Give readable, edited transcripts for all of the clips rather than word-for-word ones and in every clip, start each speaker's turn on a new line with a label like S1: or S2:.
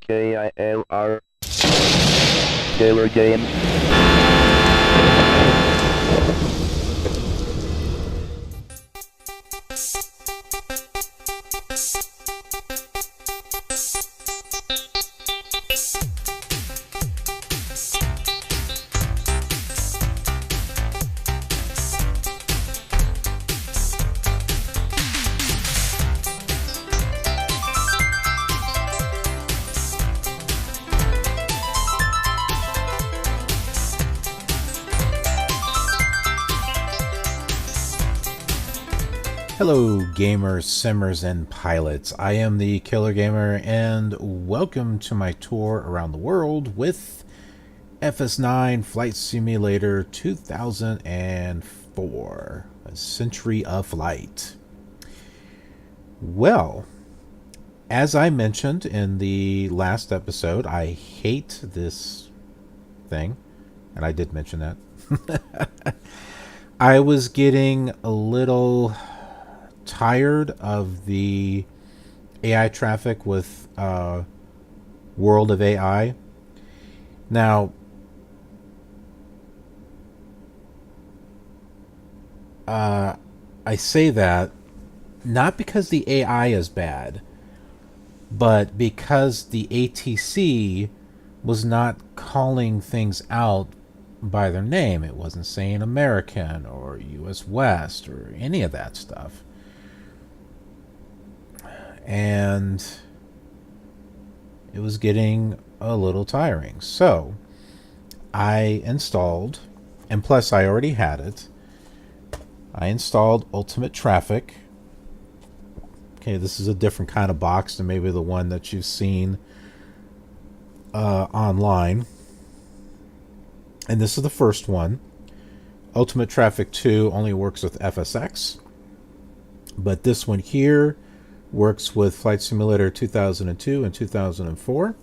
S1: KILR. Killer Games.
S2: Hello gamers, simmers, and pilots. I am the Killer Gamer and welcome to my tour around the world with FS9 Flight Simulator 2004, a century of flight. Well, as I mentioned in the last episode, I hate this thing, and I did mention that. I was getting a little tired of the AI traffic with World of AI. Now, I say that not because the AI is bad, but because the ATC was not calling things out by their name. It wasn't saying American or US West or any of that stuff. And it was getting a little tiring. So I installed, and plus I already had it, I installed Ultimate Traffic. Okay, this is a different kind of box than maybe the one that you've seen online. And this is the first one. Ultimate Traffic 2 only works with FSX. But this one here works with Flight Simulator 2002 and 2004.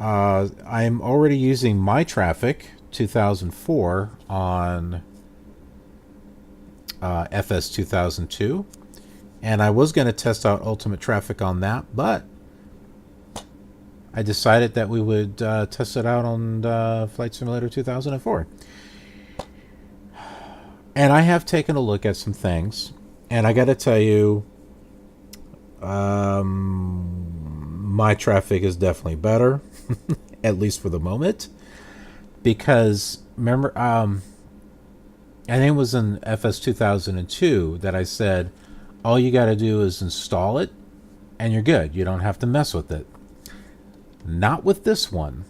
S2: I'm already using my traffic 2004 on FS 2002, and I was going to test out Ultimate Traffic on that, but I decided that we would test it out on Flight Simulator 2004. And I have taken a look at some things. And I got to tell you, my traffic is definitely better, at least for the moment. Because, remember, I think it was in FS 2002 that I said, all you got to do is install it, and you're good. You don't have to mess with it. Not with this one.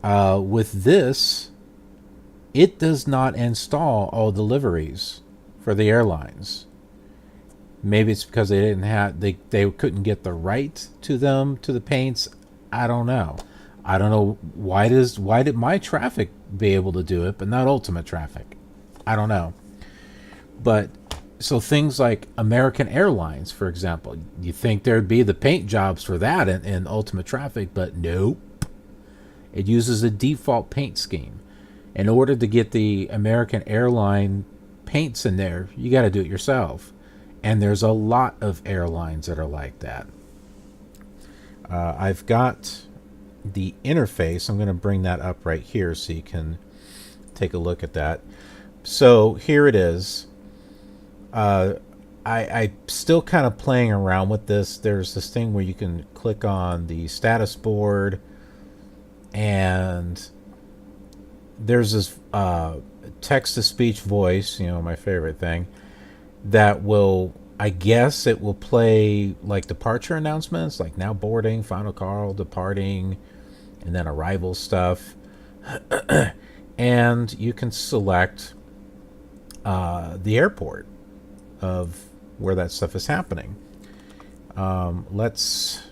S2: With this, it does not install all deliveries for the airlines. Maybe it's because they didn't have they couldn't get the right to them, to the paints. I don't know. I don't know why did my traffic be able to do it but not Ultimate Traffic? I don't know. But so things like American Airlines, for example, you think there'd be the paint jobs for that in Ultimate Traffic, but nope. It uses a default paint scheme. In order to get the American Airline paints in there, you got to do it yourself. And there's a lot of airlines that are like that. I've got the interface. I'm going to bring that up right here so you can take a look at that. So here it is. I'm still kind of playing around with this. There's this thing where you can click on the status board, and there's this text-to-speech voice, my favorite thing, that will, I guess it will play like departure announcements, like now boarding, final call, departing, and then arrival stuff. And you can select the airport of where that stuff is happening. Let's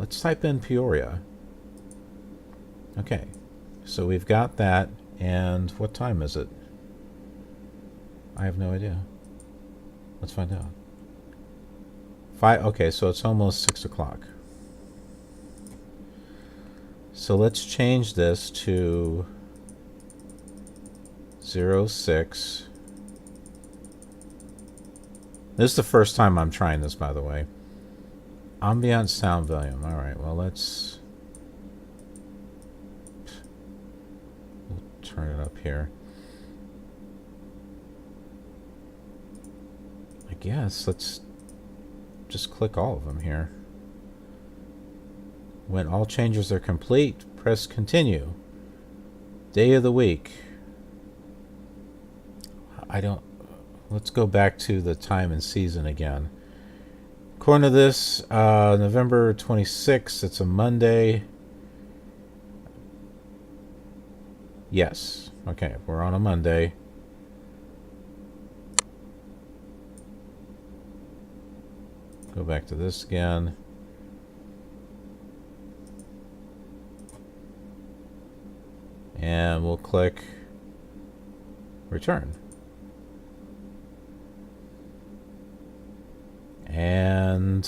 S2: type in Peoria. Okay, so we've got that, and what time is it? I have no idea. Let's find out. Okay, so it's almost 6 o'clock. So let's change this to 06. This is the first time I'm trying this, by the way. Ambient sound volume. All right, well, we'll turn it up here. I guess let's just click all of them here. When all changes are complete, press continue. Day of the week. Let's go back to the time and season again. According to this, November 26th, it's a Monday. Yes. Okay, we're on a Monday. Go back to this again. And we'll click return. And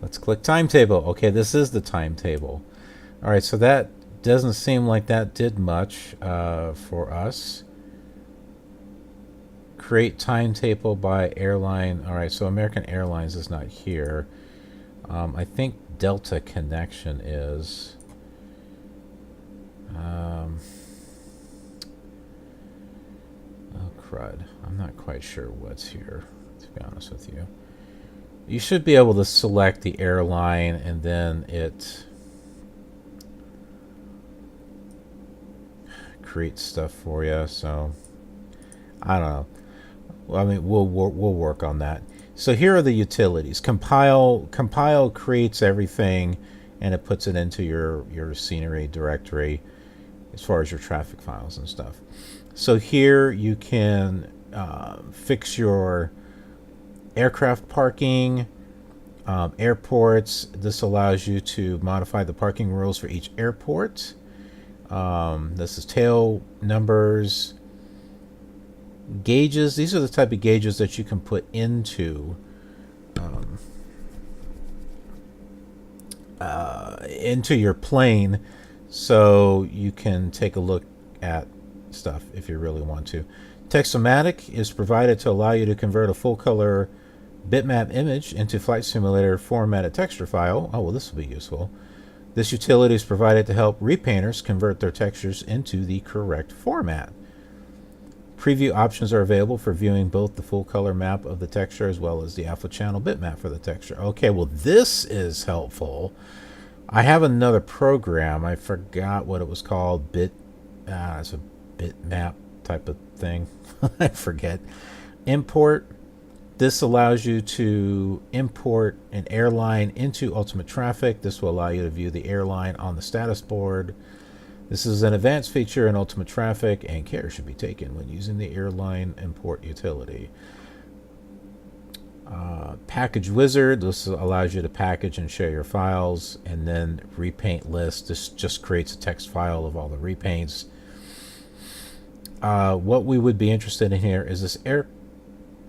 S2: let's click timetable. Okay, this is the timetable. All right, so that doesn't seem like that did much for us. Create timetable by airline. All right, so American Airlines is not here. I think Delta Connection is. Oh, crud. I'm not quite sure what's here, to be honest with you. You should be able to select the airline and then it creates stuff for you. So I don't know. Well, I mean, we'll work on that. So here are the utilities. Compile creates everything and it puts it into your scenery directory as far as your traffic files and stuff. So here you can fix your aircraft parking, airports. This allows you to modify the parking rules for each airport. This is tail numbers, gauges. These are the type of gauges that you can put into your plane, so you can take a look at stuff if you really want to. Text-O-Matic is provided to allow you to convert a full-color bitmap image into flight simulator formatted texture file. Oh, well, this will be useful. This utility is provided to help repainters convert their textures into the correct format. Preview options are available for viewing both the full color map of the texture as well as the alpha channel bitmap for the texture. Okay, well, this is helpful. I have another program. I forgot what it was called. It's a bitmap type of thing. I forget. Import. This allows you to import an airline into Ultimate Traffic. This will allow you to view the airline on the status board. This is an advanced feature in Ultimate Traffic, and care should be taken when using the airline import utility. Package Wizard. This allows you to package and share your files, and then repaint list. This just creates a text file of all the repaints. What we would be interested in here is this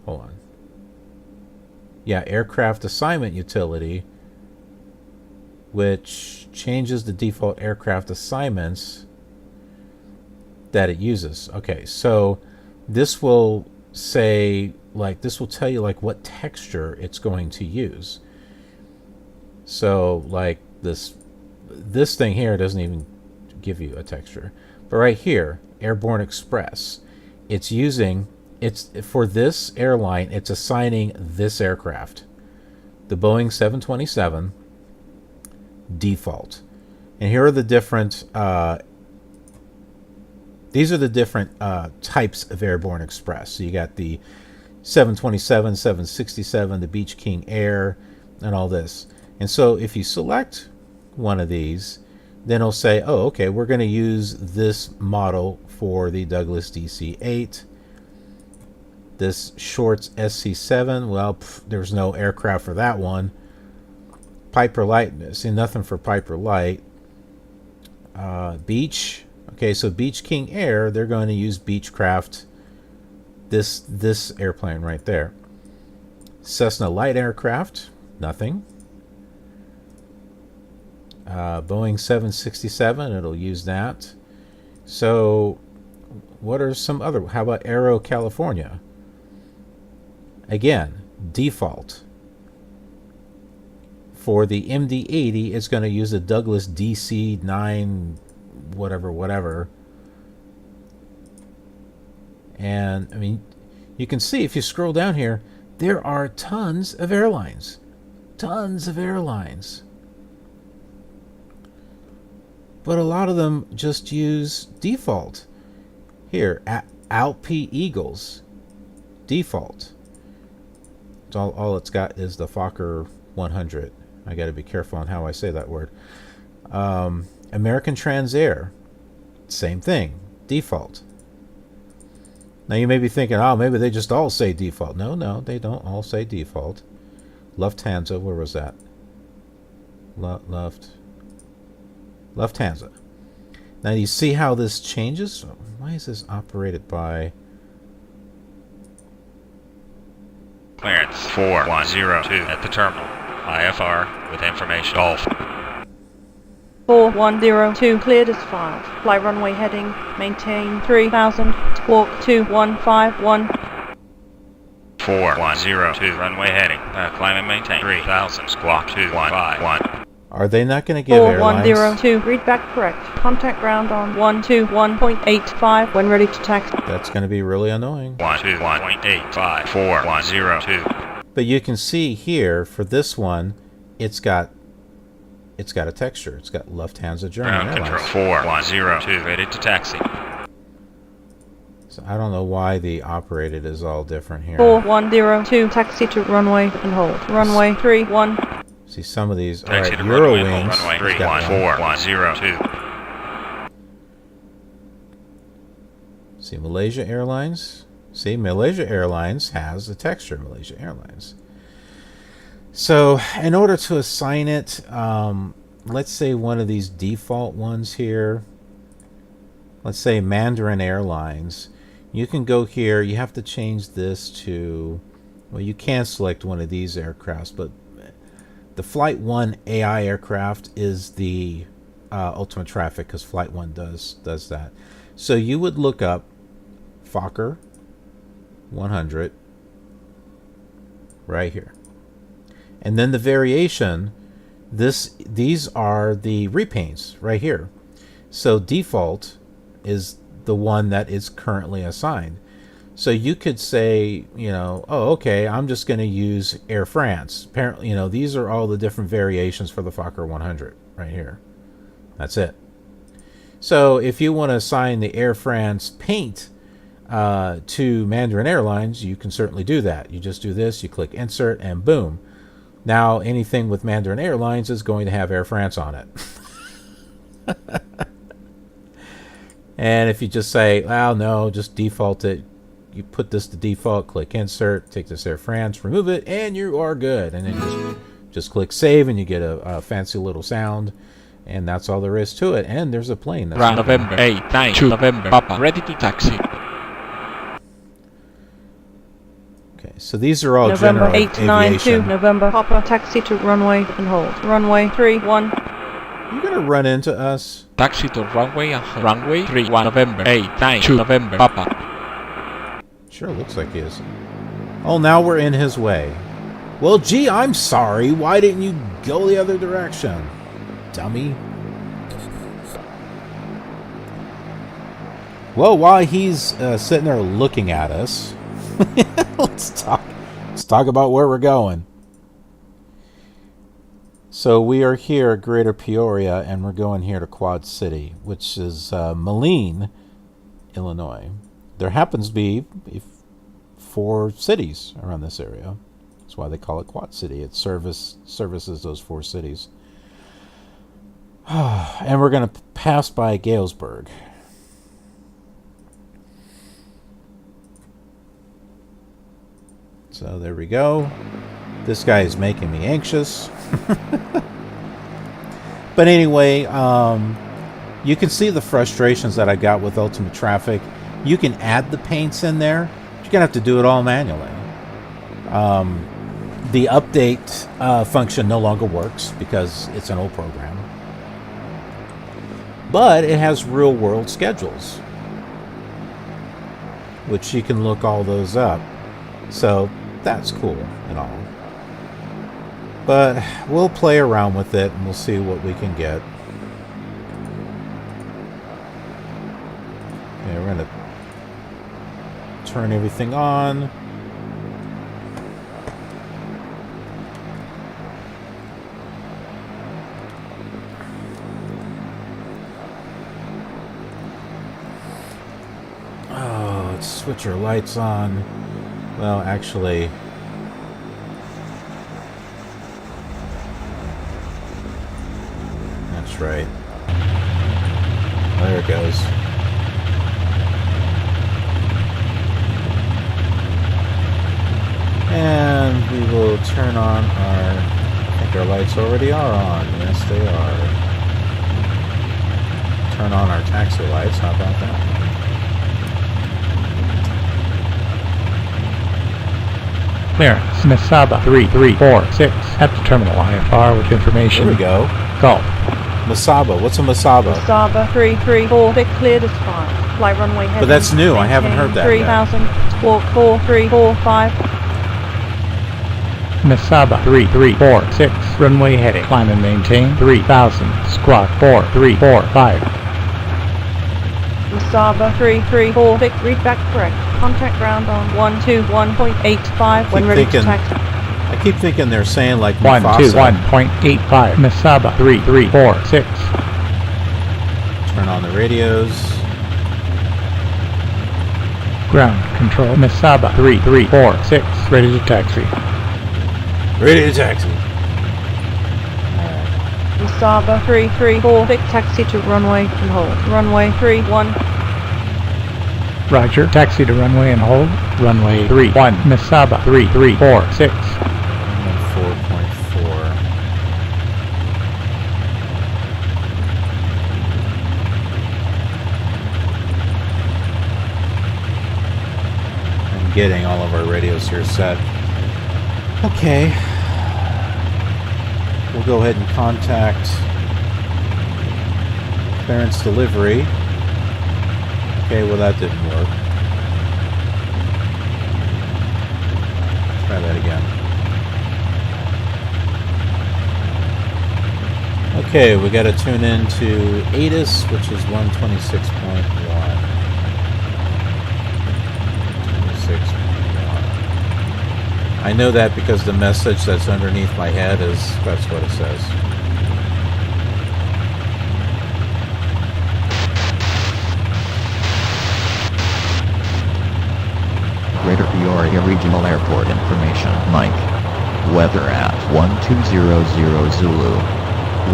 S2: hold on. Yeah, aircraft assignment utility, which changes the default aircraft assignments that it uses. Okay, so this will say, like, this will tell you like what texture it's going to use. So like this thing here doesn't even give you a texture. But right here, Airborne Express, it's for this airline, it's assigning this aircraft, the Boeing 727 default. And here are the different these are the different types of Airborne Express. So you got the 727, 767, the Beach King Air, and all this. And so if you select one of these, then it'll say, oh, okay, we're going to use this model for the Douglas DC-8. This Shorts SC-7, well, there's no aircraft for that one. Piper Light, see nothing for Piper Light. Beach, okay, so Beach King Air, they're going to use Beechcraft, this airplane right there. Cessna Light Aircraft, nothing. Boeing 767, it'll use that. So what are some other, how about Aero California? Again, default. for the MD-80, it's going to use a Douglas DC-9 whatever. And, I mean, you can see if you scroll down here, there are tons of airlines. Tons of airlines. But a lot of them just use default. Here, Alpe Eagles. Default. All it's got is the Fokker 100. I got to be careful on how I say that word. American Transair. Same thing. Default. Now you may be thinking, oh, maybe they just all say default. No, they don't all say default. Lufthansa, where was that? Lufthansa. Now you see how this changes? Why is this operated by...
S3: Clearance 4102 at the terminal. IFR with information. Golf.
S4: 4102 cleared as filed. Fly runway heading. Maintain 3000. Squawk 2151.
S3: 4102 runway heading. Climb and maintain 3000. Squawk 2151.
S2: Are they not going to give airlines?
S4: 4102 read back correct. Contact ground on 121.85 when ready to taxi.
S2: That's going to be really annoying.
S3: 121.85 4102.
S2: But you can see here for this one, it's got a texture. It's got Lufthansa German
S3: Ground
S2: Airlines.
S3: control 4102 ready to taxi.
S2: So I don't know why the operated is all different here.
S4: 4102 taxi to runway and hold. Runway 31.
S2: See some of these. All
S3: Taxi
S2: right,
S3: to runway,
S2: Eurowings.
S3: runway
S2: has got one.
S3: 4102.
S2: See Malaysia Airlines. See Malaysia Airlines has a texture. Malaysia Airlines. So in order to assign it, let's say one of these default ones here. Let's say Mandarin Airlines. You can go here. You have to change this to, well, you can select one of these aircrafts, but the Flight 1 AI aircraft is the ultimate traffic because Flight 1 does that. So you would look up Fokker 100 right here. And then the variation, these are the repaints right here. So default is the one that is currently assigned. So you could say, oh, okay, I'm just going to use Air France. Apparently, these are all the different variations for the Fokker 100 right here. That's it. So if you want to assign the Air France paint to Mandarin Airlines, you can certainly do that. You just do this, you click insert, and boom. Now anything with Mandarin Airlines is going to have Air France on it. And if you just say, well, no, just default it, you put this to default, click insert, take this Air France, remove it, and you are good. And then just click save, and you get a fancy little sound, and that's all there is to it. And there's a plane. That's
S5: November 8, 9, 2 November, Papa, ready to taxi.
S2: Okay, so these are all
S4: November
S2: general
S4: 8, 9,
S2: aviation.
S4: 2 November, Papa, taxi to runway and hold. Runway 31.
S2: You're going to run into us.
S5: Taxi to runway and hold. Runway 31 November 8, 9, 2 November, Papa.
S2: Sure looks like he is. Oh, now we're in his way. Well, gee, I'm sorry. Why didn't you go the other direction, dummy? Well, while he's sitting there looking at us, let's talk about where we're going. So we are here at Greater Peoria, and we're going here to Quad City, which is Moline, Illinois. There happens to be 4 cities around this area. That's why they call it Quad City. It services those 4 cities. And we're going to pass by Galesburg. So there we go. This guy is making me anxious. But anyway, you can see the frustrations that I got with Ultimate Traffic. You can add the paints in there. You're going to have to do it all manually. The update function no longer works because it's an old program. But it has real-world schedules, which you can look all those up. So that's cool and all. But we'll play around with it and we'll see what we can get. Okay, we're gonna turn everything on. Oh, let's switch our lights on. Well, actually, that's right. There it goes. And we will turn on our, I think our lights already are on. Yes, they are. Turn on our taxi lights. How about that?
S5: Clearance. Mesaba 3346 at the terminal. IFR with information.
S2: There we go.
S5: Golf.
S2: Masaba. What's a Masaba?
S4: Saba 334, cleared as 5. Fly runway heading.
S2: But that's new. I haven't heard that yet.
S4: 3000, squawk 4345.
S5: Mesaba 3346 runway heading. Climb and maintain 3000. Squawk 4345.
S4: Saba 334, read back correct. Contact ground on 121.85 when ready to taxi.
S2: I keep thinking they're saying like Mufasa.
S5: 121.85. Mesaba 3346.
S2: Turn on the radios.
S5: Ground control. Mesaba 3346. Ready to taxi.
S2: Ready to taxi.
S4: Saba 334, taxi to runway and hold. Runway 31.
S5: Roger. Taxi to runway and hold. Runway 31. Mesaba 3346.
S2: 4.4. I'm getting all of our radios here set. Okay. We'll go ahead and contact clearance delivery. Okay, well that didn't work. Try that again. Okay, we got to tune in to ATIS, which is 126.1. 26.1. I know that because the message that's underneath my head that's what it says.
S6: Greater Peoria Regional Airport information. Mike. Weather at 1200 Zulu.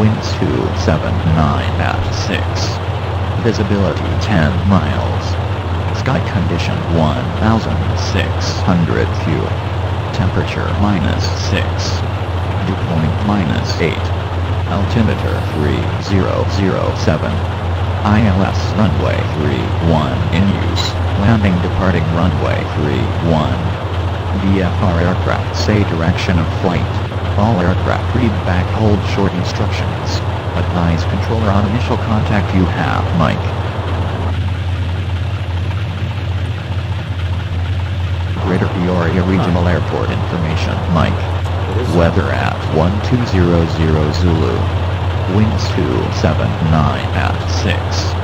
S6: Winds 279 at 6. Visibility 10 miles. Sky condition 1,600 few. Temperature -6. Dew point -8. Altimeter 3007. ILS runway 31 in use. Landing departing runway 31. VFR aircraft say direction of flight. All aircraft read back hold short instructions. Advise controller on initial contact you have, Mike. Greater Peoria Regional Airport information, Mike. Weather at 1200 Zulu. Winds 279 at 6.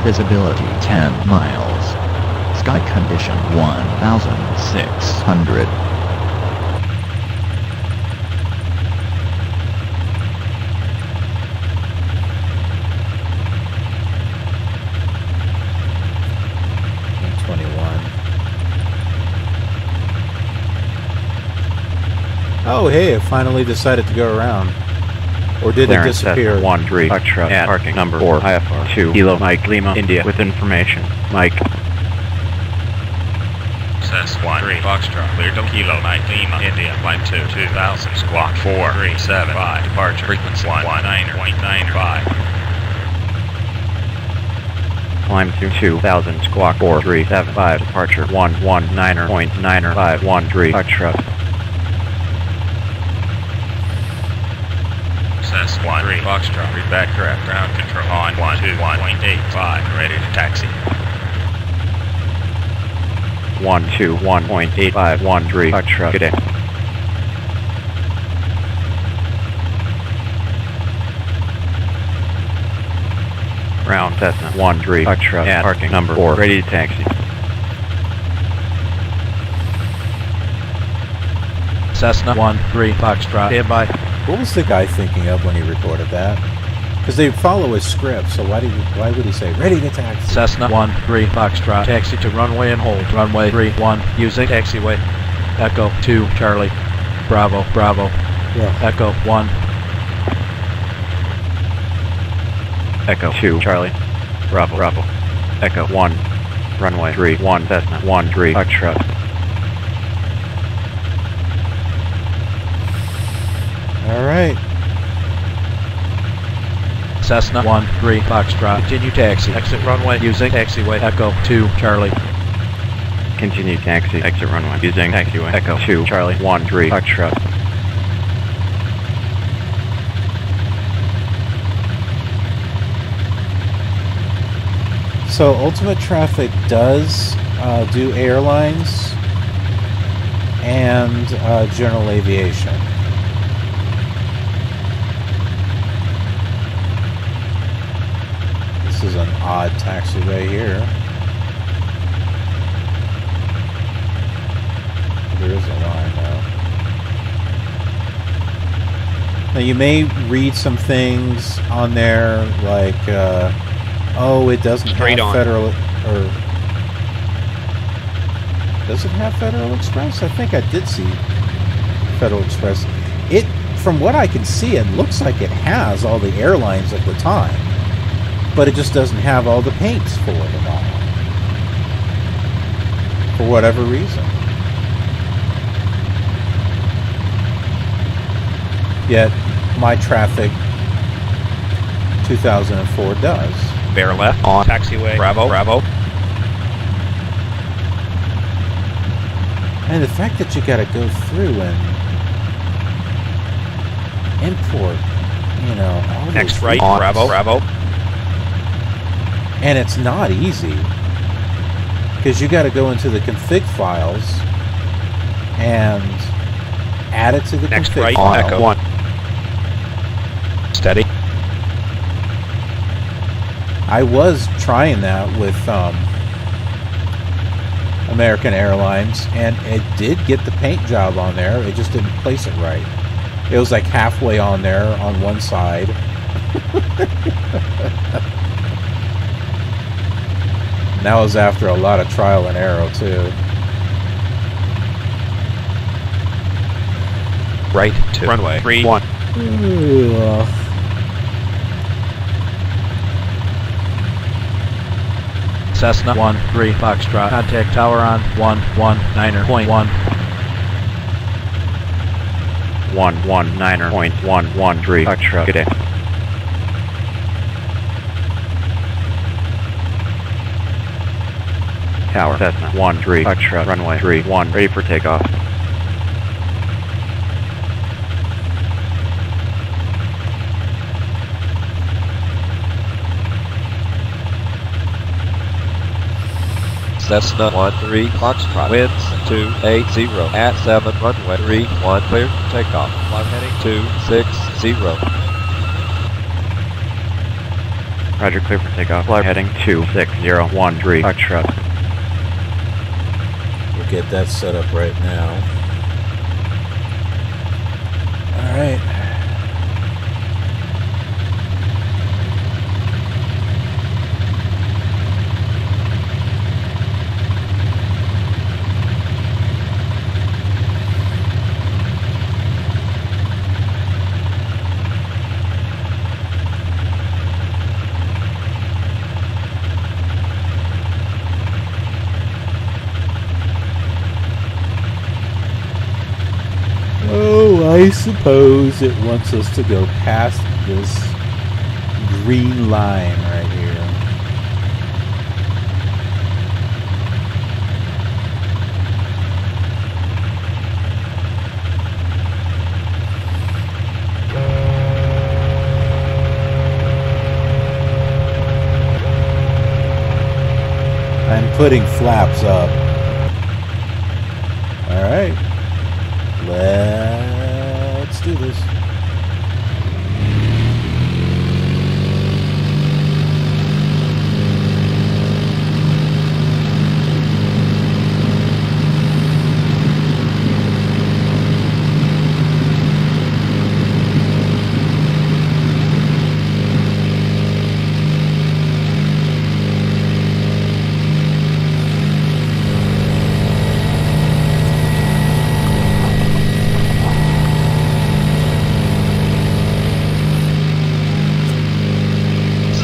S6: Visibility 10 miles. Sky condition 1,600.
S2: Oh, hey, it finally decided to go around. Or did it disappear?
S7: 13 Foxtrot at parking number 4 IFR 2 Kilo Mike Lima India with information. Mike.
S3: Cessna 13 Foxtrot clear to Kilo Mike Lima India climb to 2000 squawk 4375 departure frequency 19.95.
S7: Climb to 2000 squawk 4375 departure 119.9513 Foxtrot.
S3: Cessna 13 Foxtrot read back correct ground control on 121.85 ready to taxi.
S7: 121.8513 Foxtrot. Good day. Ground Cessna 13 Foxtrot at parking number 4, ready to taxi.
S8: Cessna 13 Foxtrot, standby.
S2: What was the guy thinking of when he recorded that? Because they follow his script, so why would he say, ready to taxi?
S8: Cessna 13 Foxtrot, taxi to runway and hold. Runway 31, using taxiway. Echo 2, Charlie. Bravo, Bravo.
S2: Yeah.
S8: Echo 1.
S7: Echo 2, Charlie. Bravo, Bravo. Echo 1. Runway 31, Cessna 13 Foxtrot.
S2: All right.
S8: Cessna 13 Foxtrot, continue taxi. Exit runway, using taxiway. Echo 2, Charlie.
S7: Continue taxi, exit runway, using taxiway. Echo 2, Charlie 13 Foxtrot.
S2: So Ultimate Traffic does do airlines and general aviation. This is an odd taxiway here. There is a line though. Now you may read some things on there like, oh, it doesn't have Federal, or does it have Federal Express? I think I did see Federal Express. It, from what I can see, it looks like it has all the airlines at the time, but it just doesn't have all the paints for them all, for whatever reason. Yet, My Traffic 2004 does.
S8: Bear left on taxiway. Bravo, Bravo.
S2: And the fact that you got to go through and import, you know, all
S8: Next
S2: those
S8: right,
S2: on,
S8: Bravo, Bravo.
S2: and it's not easy because you got to go into the config files and add it to the
S8: Next
S2: config
S8: right,
S2: file.
S8: Echo 1. Steady.
S2: I was trying that with American Airlines, and it did get the paint job on there. It just didn't place it right. It was like halfway on there on one side. And that was after a lot of trial and error too.
S8: Right to runway 31. Cessna 13 Foxtrot. Contact tower on 119.1.
S7: 119.113 Foxtrot. Good day. Tower Cessna 13 Foxtrot. Runway 31. Ready for takeoff.
S9: Cessna 13 Foxtrot, winds 280 at 7, runway 31, clear for takeoff. Climb heading 260.
S7: Roger, clear for takeoff. Flight heading 26013 Foxtrot.
S2: We'll get that set up right now. All right. I suppose it wants us to go past this green line right here. I'm putting flaps up. All right. Let's do this.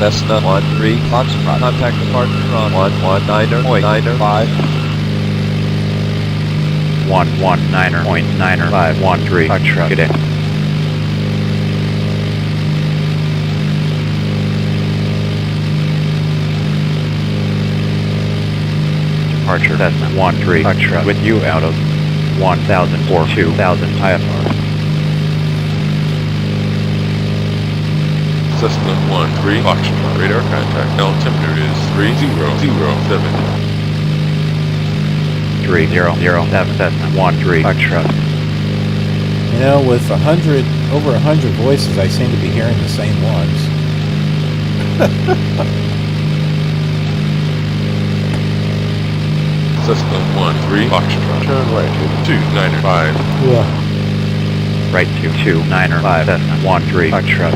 S9: Cessna 13 Foxtrot. Contact departure on 119.905.
S7: 119.951 Foxtrot. Good day. Departure Cessna 13 Foxtrot with you out of 1000 or 2000 IFR.
S10: Cessna 13 Foxtrot. Radar contact. Altimeter is 3007.
S7: 3007 Cessna 13 Foxtrot.
S2: You know, with over 100 voices, I seem to be hearing the same ones.
S10: Cessna 13 Foxtrot. Turn right to 295.
S2: Yeah.
S7: Right to 295 Cessna 13 Foxtrot.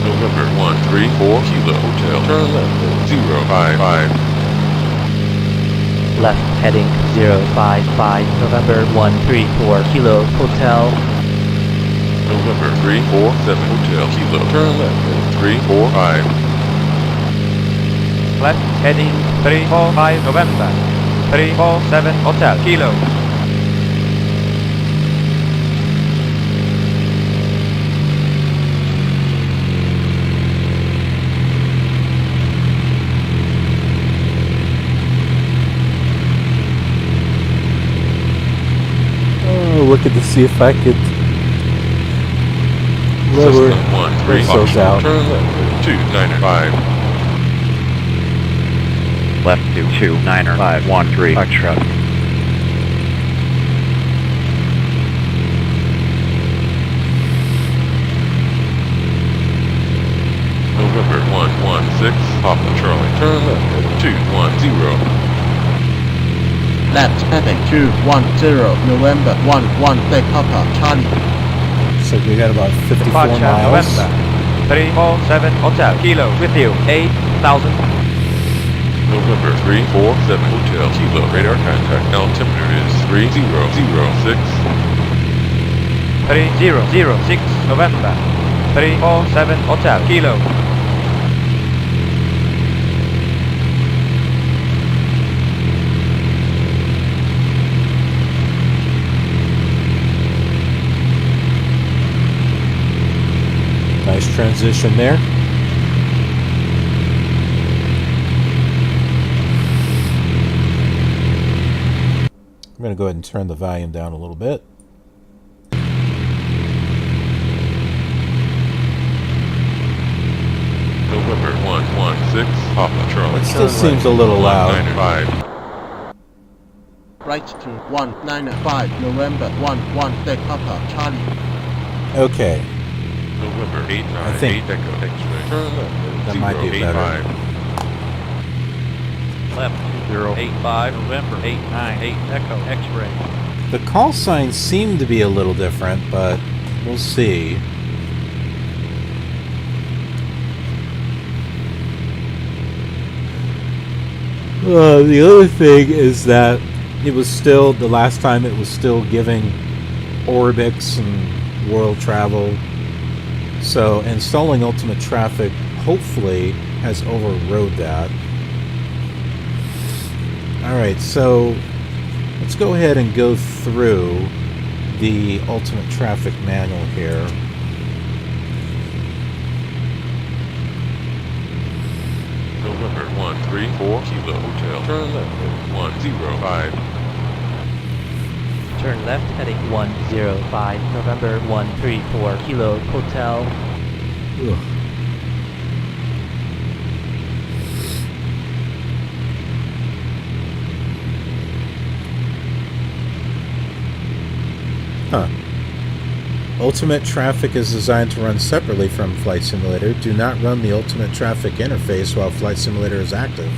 S10: November 134 Kilo Hotel. Turn left at 055.
S11: Left heading 055, November 134 Kilo Hotel.
S10: November 347 Hotel Kilo. Turn left at 345.
S8: Left heading 345 November 347 Hotel Kilo.
S2: Looking to see if I could lower those out.
S10: Turn left at 295.
S7: Left to 29513 Foxtrot.
S10: November 116 Papa Charlie. Turn left at 210.
S12: Left heading 210, November 11 Papa Charlie.
S2: So we got about 54
S8: Departure
S2: miles.
S8: November 347 Hotel Kilo with you 8000.
S10: November 347 Hotel Kilo. Radar contact. Altimeter is 3006.
S8: 3006 November 347 Hotel Kilo.
S2: Nice transition there. I'm going to go ahead and turn the volume down a little bit.
S10: November 116 Papa Charlie.
S2: It still seems a little loud.
S10: 195.
S12: Right to 195, November 11 Papa Charlie.
S2: Okay.
S10: November 898
S2: I think
S10: Echo X-ray. Turn left at
S2: that might be better.
S10: 085.
S8: Left 085 November 898 Echo X-ray.
S2: The call signs seem to be a little different, but we'll see. The other thing is that it was still, the last time it was still giving Orbix and world travel. So installing Ultimate Traffic hopefully has overrode that. Alright, so let's go ahead and go through the Ultimate Traffic manual here.
S10: November 134 Kilo Hotel. Turn left at 105.
S11: Turn left heading 105, November 134 Kilo Hotel.
S2: Ugh. Huh. Ultimate Traffic is designed to run separately from Flight Simulator. Do not run the Ultimate Traffic interface while Flight Simulator is active.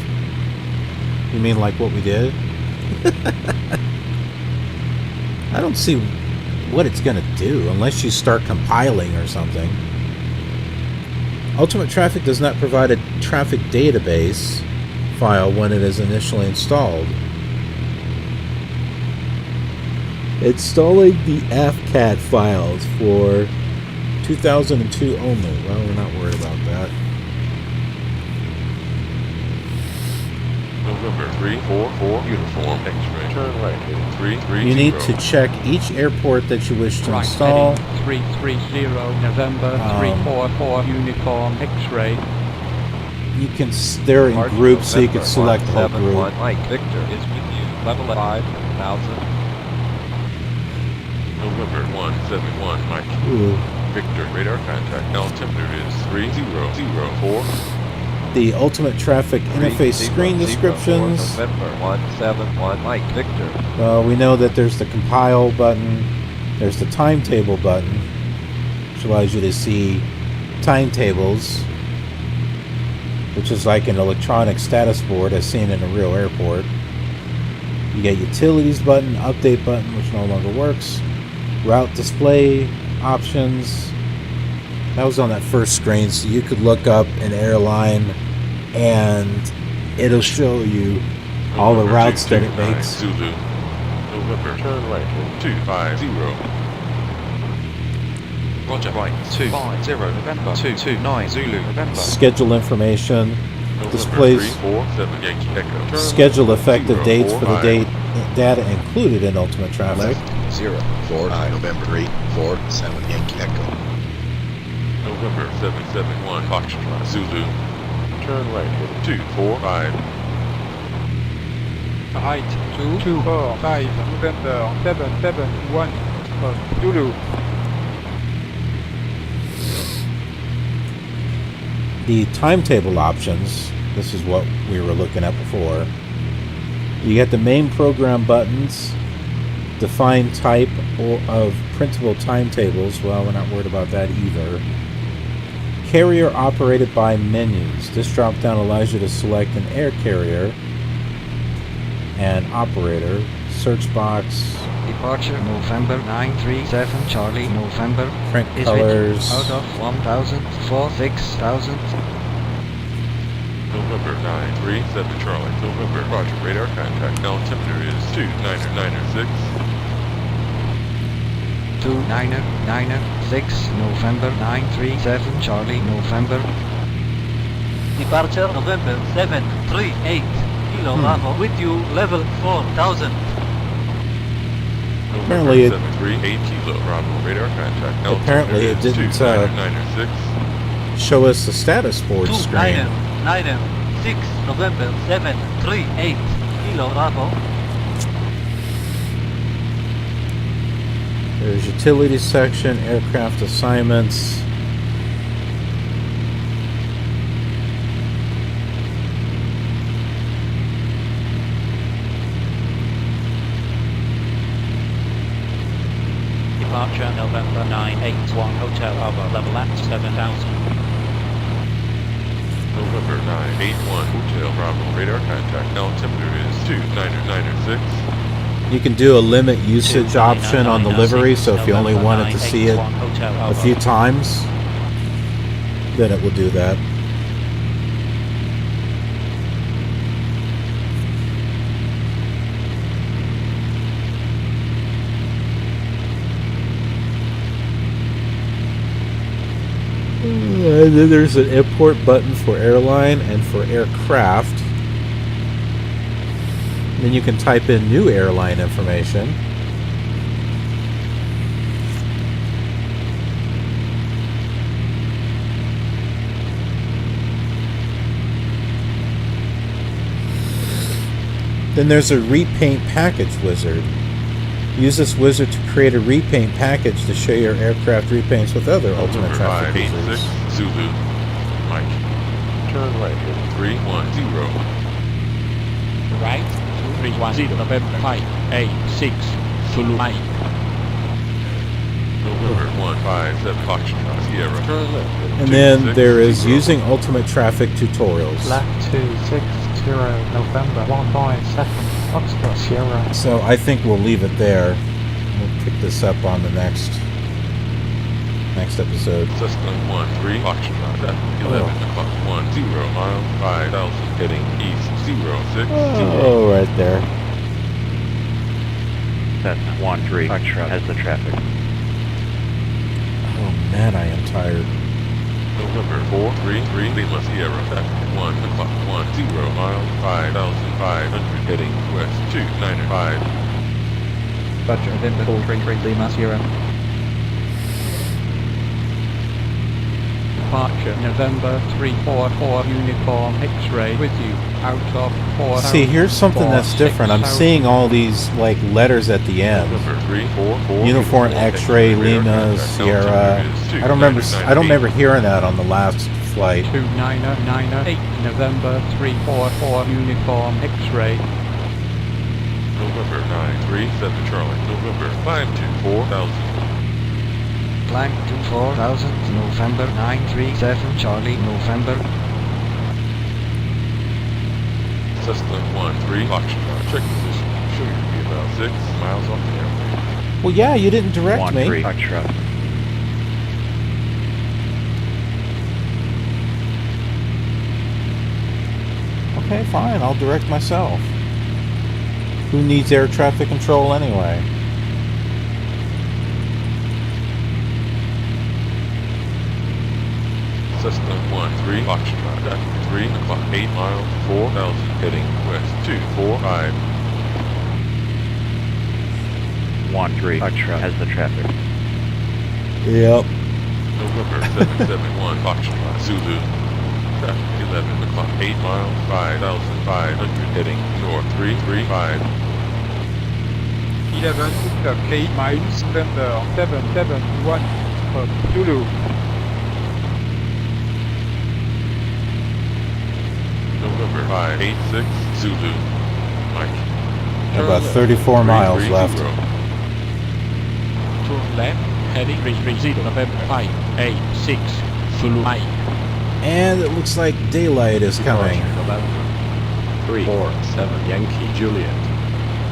S2: You mean like what we did? I don't see what it's going to do unless you start compiling or something. Ultimate Traffic does not provide a traffic database file when it is initially installed. Installing the FCAT files for 2002 only. Well, we're not worried about that.
S10: November 344 uniform X-ray. Turn right heading 330.
S2: You need to check each airport that you wish to install.
S5: 330 November 344 uniform X-ray.
S2: You can, they're in groups, so you can select the whole group.
S9: Mike Victor is with you. Level 5,000.
S10: November 171 Mike.
S2: Ooh.
S10: Victor radar contact. Altimeter is 3004.
S2: The ultimate traffic interface screen descriptions.
S9: November 171 Mike Victor.
S2: Well, we know that there's the compile button. There's the timetable button, which allows you to see timetables, which is like an electronic status board as seen in a real airport. You get utilities button, update button, which no longer works. Route display options. That was on that first screen, so you could look up an airline and it'll show you all the routes that it makes.
S10: Zulu. November, turn right, 250.
S3: Roger, right, 250, November, 229, Zulu, November.
S2: Schedule information.
S10: November,
S2: Displays
S10: 347 Yankee Echo.
S2: schedule effective dates for the data included in Ultimate Traffic.
S13: 049 November 347 Yankee Echo.
S10: November 771 Foxtrot Zulu. Turn right heading 245.
S5: Right 245 November 771 Zulu.
S2: The timetable options, this is what we were looking at before. You get the main program buttons, define type of printable timetables. Well, we're not worried about that either. Carrier operated by menus. This drop down allows you to select an air carrier and operator. Search box.
S14: Departure November 937 Charlie November.
S2: Print
S14: is
S2: colors.
S14: Out of 1,000 for 6,000.
S10: November 937 Charlie. November Roger radar contact. Altimeter is 29906.
S14: 29906 November 937 Charlie November.
S15: Departure November 738 Kilo Bravo with you level 4000.
S2: Apparently it,
S10: 738 Kilo Bravo radar contact.
S2: Apparently it didn't show us the status board screen.
S15: 996 November 738 Kilo Bravo.
S2: There's utility section, aircraft assignments.
S11: Departure November 981 Hotel Bravo level at 7,000.
S10: November 981 Hotel Bravo radar contact. Altimeter is 29906.
S2: You can do a limit usage option on the livery, so if you only wanted to see it a few times, then it will do that. And then there's an import button for airline and for aircraft. Then you can type in new airline information. Then there's a repaint package wizard. Use this wizard to create a repaint package to show your aircraft repaints with other Ultimate Traffic users.
S10: Zulu, Mike. Turn right at 310.
S5: Right 310 November 586 Zulu Mike.
S10: November 157 Foxtrot Sierra. Turn left.
S2: And then there is using Ultimate Traffic tutorials.
S5: Left 260 November 157 Foxtrot Sierra.
S2: So I think we'll leave it there. We'll pick this up on the next episode.
S10: Cessna 13 Foxtrot at 11 o'clock 10 miles 5,000 heading east 06.
S2: Oh, right there.
S7: Cessna 1-3 Foxtrot has the traffic.
S2: Oh man, I am tired.
S10: November 433 Lima Sierra at 1 o'clock 10 miles 5,500 heading west 295.
S14: Roger, November 433 Lima Sierra. Departure November 344 Uniform X-ray with you out of 4.
S2: See, here's something that's different. I'm seeing all these like letters at the end. Uniform X-ray, Lima, Sierra. I don't remember hearing that on the last flight.
S14: 2998 November 344 Uniform X-ray.
S10: November 937 Charlie. November 524,000.
S14: Climb to 4000 November 937 Charlie November.
S10: Cessna 1-3 Foxtrot. Check position. Show you to be about 6 miles off the airway.
S2: Well, yeah, you didn't direct
S7: 1-3
S2: me.
S7: Foxtrot.
S2: Okay, fine. I'll direct myself. Who needs air traffic control anyway?
S10: Cessna 1-3 Foxtrot at 3 o'clock 8 miles 4,000 heading west 245.
S7: 1-3 Foxtrot has the traffic.
S2: Yep.
S10: November 771 Foxtrot Zulu. Traffic 11 o'clock 8 miles 5,500 heading north 335.
S16: 11 o'clock 8 miles November 771 Zulu.
S10: November 586 Zulu. Mike.
S2: About 34 miles left.
S14: Turn left, heading 30 November 586 Zulu Mike.
S2: And it looks like daylight is coming.
S17: 347 Yankee Juliet.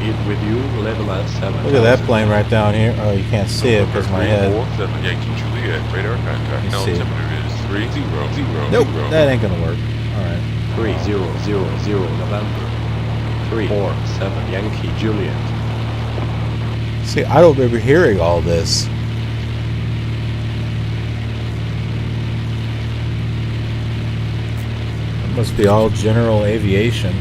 S17: In with you, level at 7.
S2: Look at that plane right down here. Oh, you can't see it because my head.
S10: 347 Yankee Juliet. Radar contact. Altimeter is 300.
S2: Nope, that ain't gonna work. Alright.
S17: 3000 November 347 Yankee Juliet.
S2: See, I don't remember hearing all this. It must be all general aviation.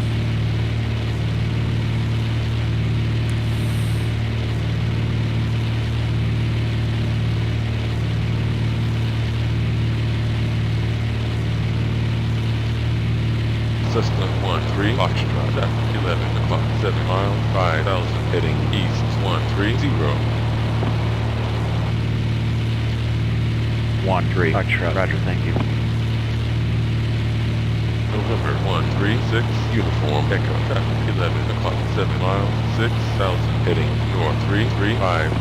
S10: Cessna 1-3 Foxtrot at 11 o'clock 7 miles 5,000 heading east 130.
S7: 1-3 Foxtrot, roger, thank you.
S10: November 136 Uniform Echo at 11 o'clock 7 miles 6,000 heading north 335.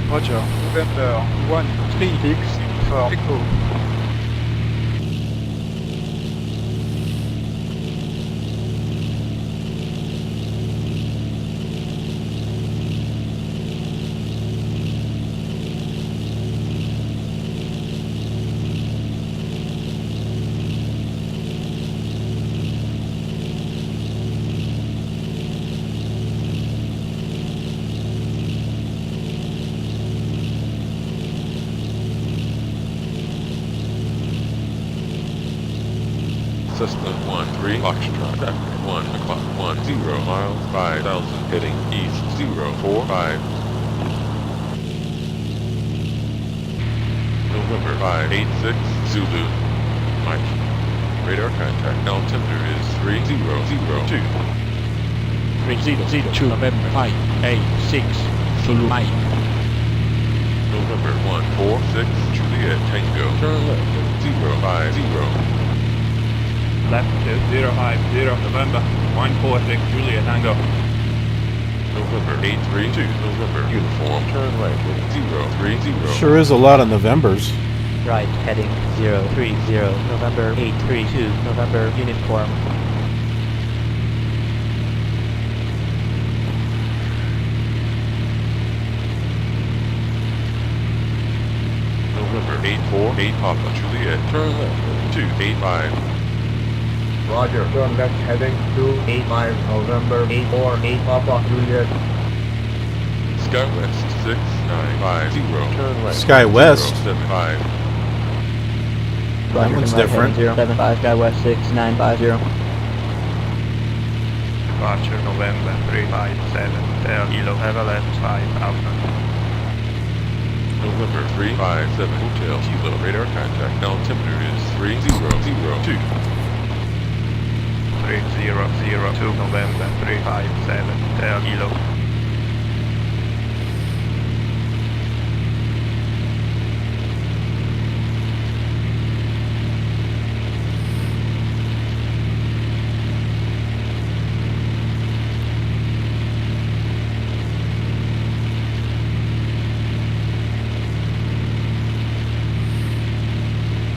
S16: Roger, November 136 for Echo.
S10: Cessna 1-3 Foxtrot at 1 o'clock 10 miles 5,000 heading east 045. November 586 Zulu. Mike. Radar contact. Altimeter is 3002.
S14: 302 November 586 Zulu Mike.
S10: November 146 Juliet Tango. Turn left at 050.
S18: Left to 050 November 146 Juliet Tango.
S10: November 832 November Uniform. Turn right at 030.
S2: Sure is a lot of Novembers.
S11: Right, heading 030 November 832 November Uniform.
S10: November 848 Papa Juliet. Turn left at 285.
S16: Roger. Turn left heading 285 November 848 Papa Juliet.
S10: Sky West 6950. Turn right.
S2: Sky West?
S10: 075.
S2: That one's different.
S11: 075 Sky West 6950.
S18: Departure November 357, Del Kilo, have a left 5000.
S10: November 357 Hotel Kilo, radar contact, altimeter is 3002.
S18: 3002 November 357, Del Kilo.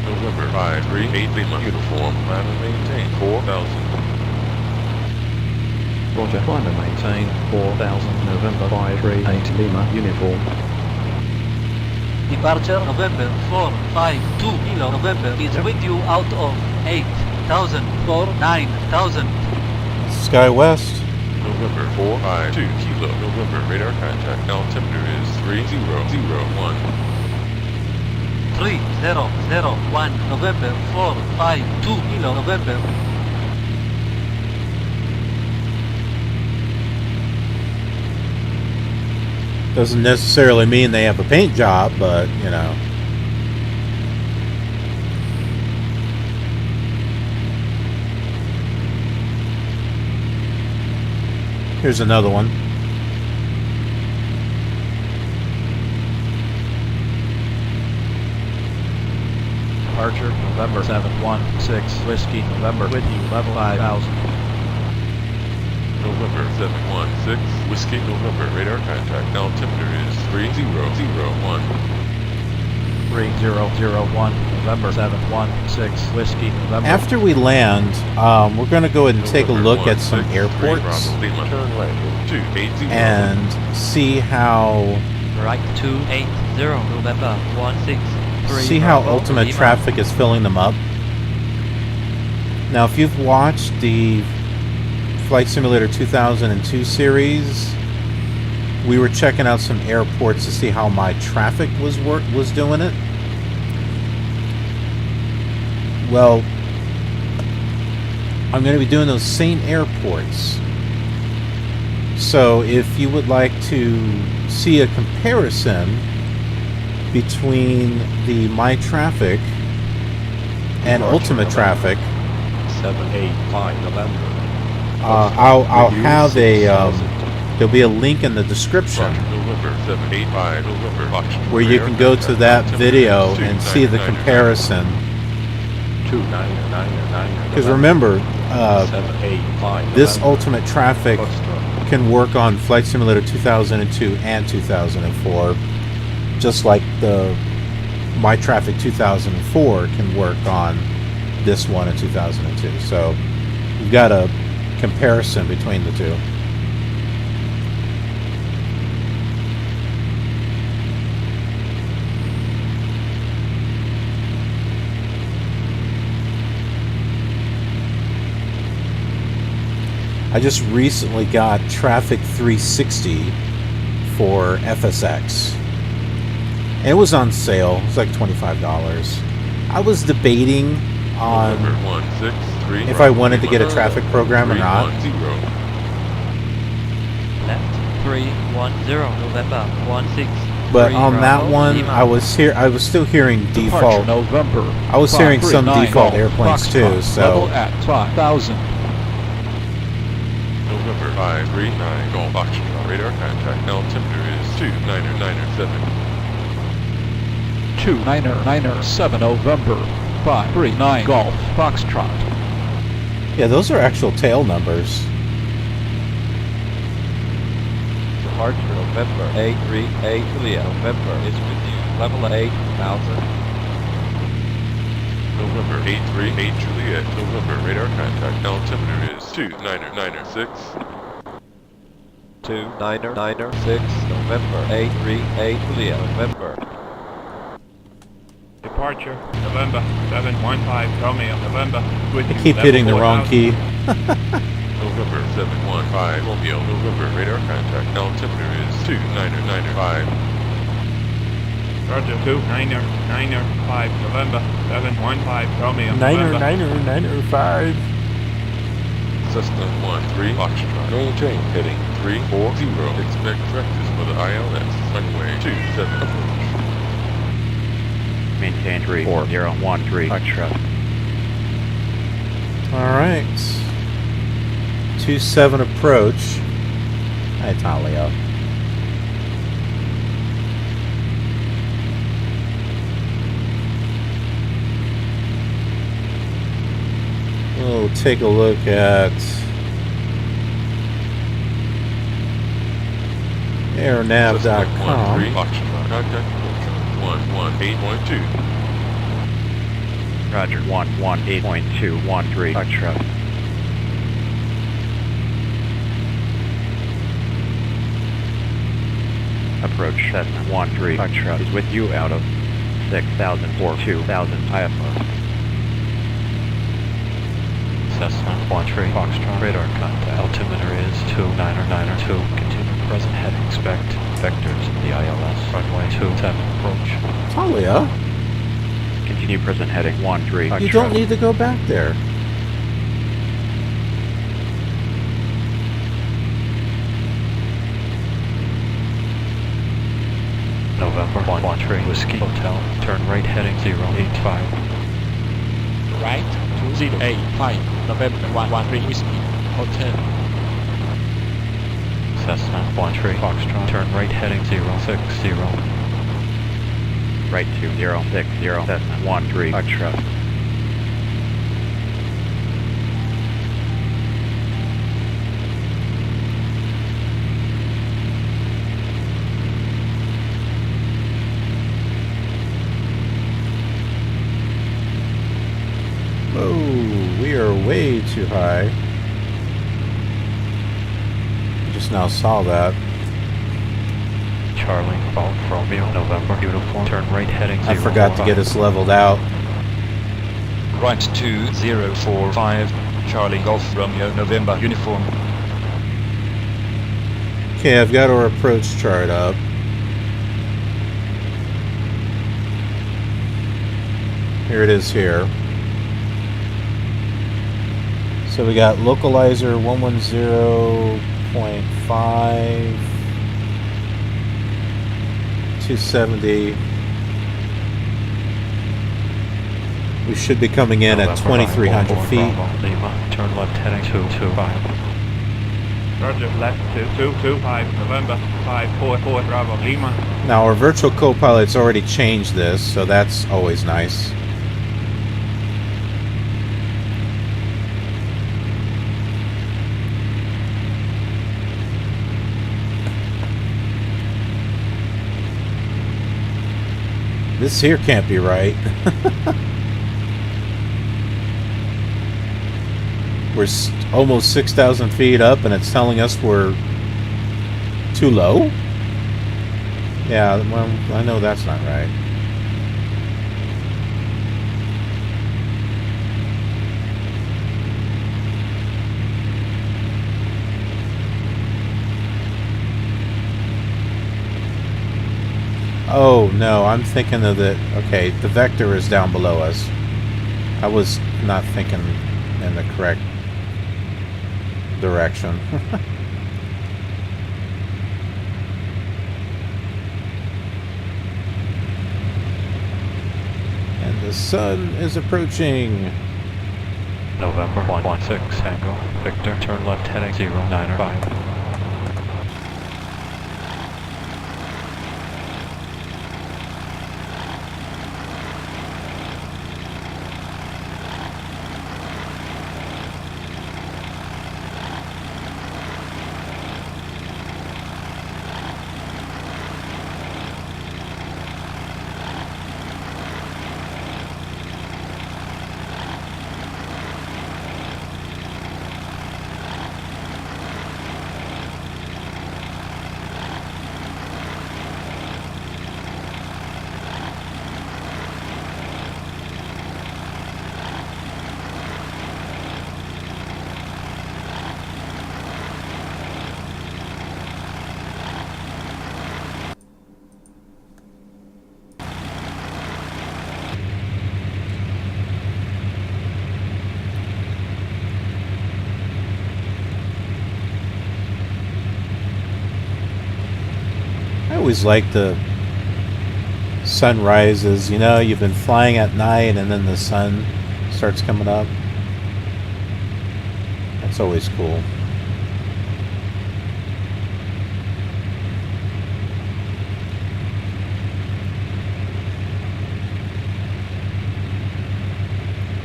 S10: November 538 Lima uniform, climb and maintain 4000.
S7: Roger, climb and maintain 4000, November 538 Lima uniform.
S15: Departure November 452 Kilo November is with you out of 8000 for 9000.
S2: Sky West.
S10: November 452 Kilo November, radar contact, altimeter is 3001.
S15: 3001 November 452 Kilo November.
S2: Doesn't necessarily mean they have a paint job, but you know. Here's another one.
S8: Departure November 716 Whiskey November with you level 5000.
S10: November 716 Whiskey November, radar contact, altimeter is 3001.
S8: 3001 November 716 Whiskey November.
S2: After we land, we're going to go ahead and take a look at some airports and see how
S11: Right 280 November 163.
S2: see how ultimate traffic is filling them up. Now, if you've watched the Flight Simulator 2002 series, we were checking out some airports to see how my traffic was doing it. Well, I'm going to be doing those same airports. So if you would like to see a comparison between the my traffic and ultimate traffic,
S17: 785 November.
S2: I'll have a there'll be a link in the description where you can go to that video and see the comparison. Because remember, this ultimate traffic can work on Flight Simulator 2002 and 2004, just like the My Traffic 2004 can work on this one in 2002. So you've got a comparison between the two. I just recently got Traffic 360 for FSX. And it was on sale. It was like $25. I was debating on if I wanted to get a traffic program or not.
S11: Left 310 November 16.
S2: But on that one, I was still hearing default.
S5: November.
S2: I was hearing some default airplanes too. So
S5: level at 5,000.
S10: November 539 Golf Foxtrot, radar contact, altimeter is 2997.
S5: 2997 November 539 Golf Foxtrot.
S2: yeah, those are actual tail numbers.
S9: Departure November 838 Juliet November is with you, level 8000.
S10: November 838 Juliet, November, radar contact, altimeter is 2996.
S9: 2996 November 838 Juliet November.
S18: Departure, November 715 Romeo, November. With
S2: I
S18: you,
S2: keep
S18: level
S2: hitting the wrong
S18: 4000.
S2: key.
S10: November 715 Romeo, November radar contact. Altimeter is 2995.
S18: Roger, 2995 November 715 Romeo, November.
S14: 995.
S10: Cessna 13 Foxtrot. Maintain heading 340. Expect practice for the ILS. Runway 27 approach.
S7: Maintain 34013 Foxtrot.
S2: Alright. 27 approach. Hi, Talia. We'll take a look at airnav.com.
S10: 13 Foxtrot. Contact 118.2.
S7: Roger, 118.213 Foxtrot. Approach Cessna 13 Foxtrot is with you out of 6,000 for 2,000 IFR.
S8: Cessna 13 Foxtrot. Radar contact. Altimeter is 2992. Continue present heading. Expect vectors. The ILS. Runway 27 approach.
S2: Talia,
S7: Continue present heading 13 Foxtrot.
S2: you don't need to go back there.
S8: November 113 Whiskey Hotel. Turn right heading 085.
S12: Right 2085 November 113 Whiskey Hotel.
S8: Cessna 13 Foxtrot. Turn right heading 060.
S7: Right 2060 Cessna 13 Foxtrot.
S2: Oh, we are way too high. Just now saw that.
S8: Charlie, Golf, Romeo, November, uniform. Turn right heading 045.
S2: I forgot to get us leveled out.
S19: Right 2045, Charlie Golf Romeo November uniform.
S2: Okay, I've got our approach chart up. Here it is here. So we got localizer 110.5, 270. We should be coming in at 2,300 feet.
S8: Lima, turn left heading 225.
S18: Roger, left 225 November 544 Bravo Lima.
S2: Now our virtual co-pilot's already changed this, so that's always nice. This here can't be right. We're almost 6,000 feet up and it's telling us we're too low? Yeah, well, I know that's not right. Oh, no, I'm thinking of the... Okay, the vector is down below us. I was not thinking in the correct direction. And the sun is approaching.
S8: November 116 Tango. Victor, turn left heading 095.
S2: always like the sun rises. You know, you've been flying at night and then the sun starts coming up. That's always cool.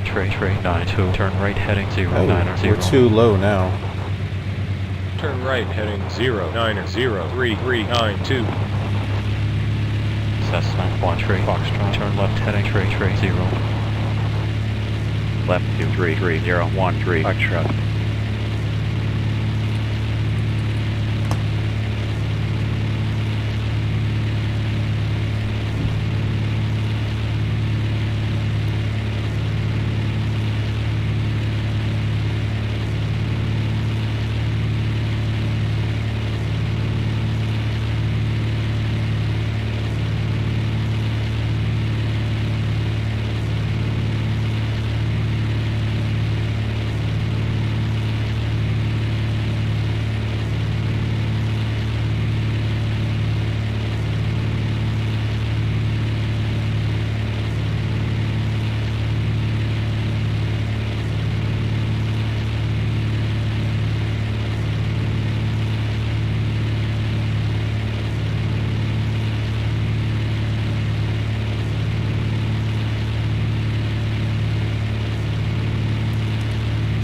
S8: Tree 92, turn right heading 09
S2: Oh,
S8: or 0.
S2: we're too low now.
S17: Turn right heading 09033992.
S8: Cessna 1 tree, Foxtrot, turn left heading tree 0.
S7: Left 23313 Foxtrot.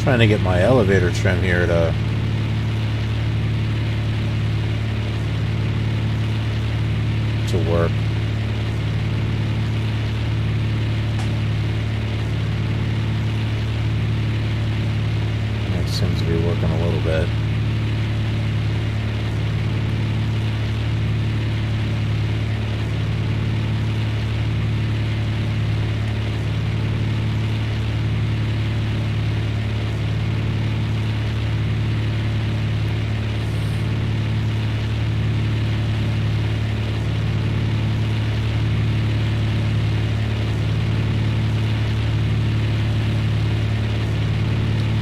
S2: Trying to get my elevator trim here to work. And it seems to be working a little bit.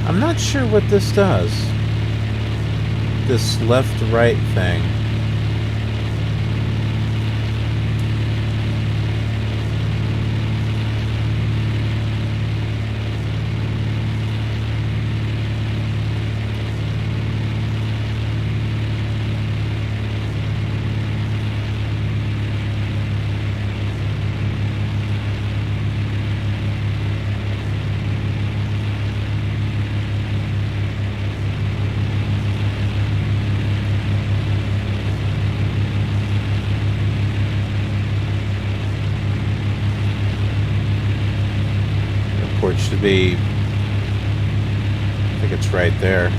S2: I'm not sure what this does. This left-right thing. Should be, I think it's right there.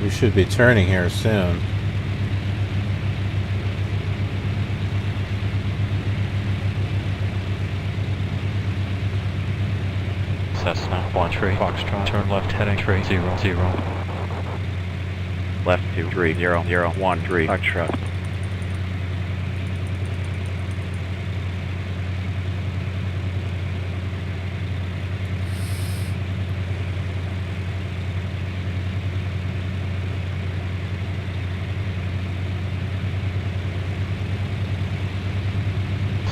S2: We should be turning here soon.
S8: Cessna 1 tree, Foxtrot, turn left heading tree 00.
S7: Left 23013 Foxtrot.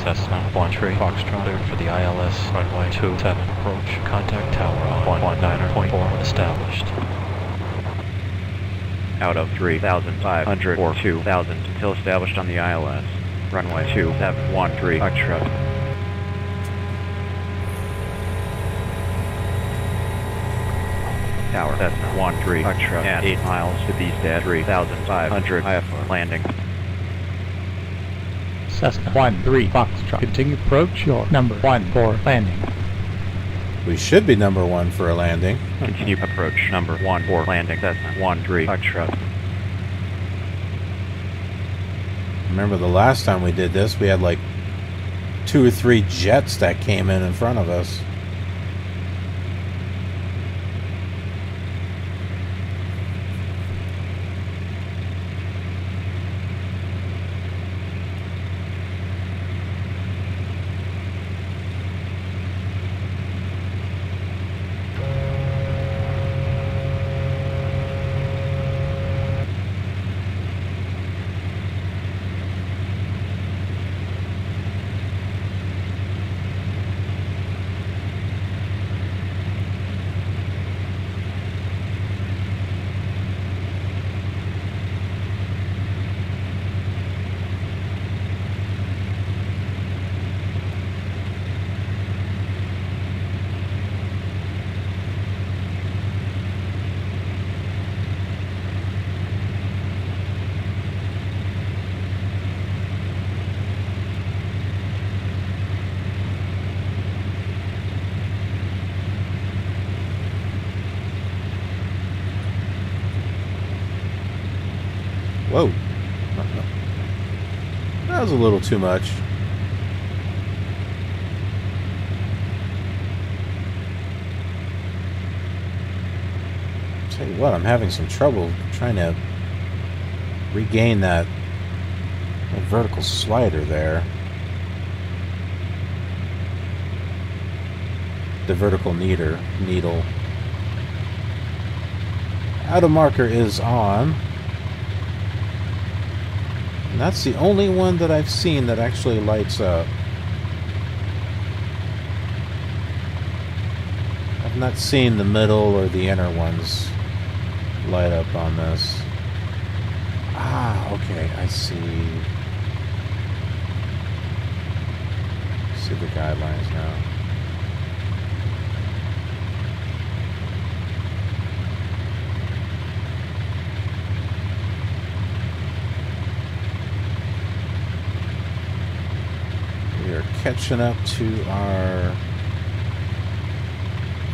S8: Cessna 1 tree, Foxtrot, cleared for the ILS, runway 27, approach, contact tower on 119.4 established.
S7: Out of 3,500 or 2,000 until established on the ILS. Runway 2713 Foxtrot. Tower Cessna 13 Foxtrot at 8 miles to east at 3,500 IFR landing.
S5: Cessna 13 Foxtrot. Continue approach your number 1 for landing.
S2: We should be number 1 for a landing.
S7: Continue approach number 1 for landing. Cessna 13 Foxtrot.
S2: Remember the last time we did this, we had like 2 or 3 jets that came in front of us. Whoa. That was a little too much. Tell you what, I'm having some trouble trying to regain that vertical slider there. The vertical needle. Auto marker is on. And that's the only one that I've seen that actually lights up. I've not seen the middle or the inner ones light up on this. Ah, okay, I see. See the guidelines now. We are catching up to our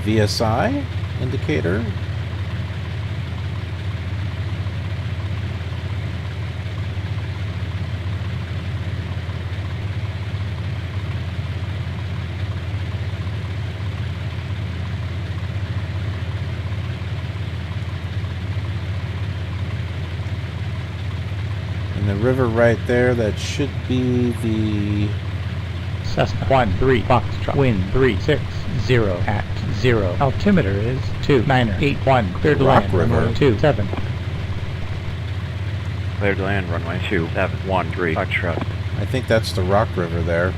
S2: VSI indicator. And the river right there, that should be the
S5: Cessna 13 Foxtrot. Wind 360 at 0. Altimeter is 2981. Cleared to land runway 27.
S7: Cleared to land runway 2713 Foxtrot.
S2: I think that's the Rock River there.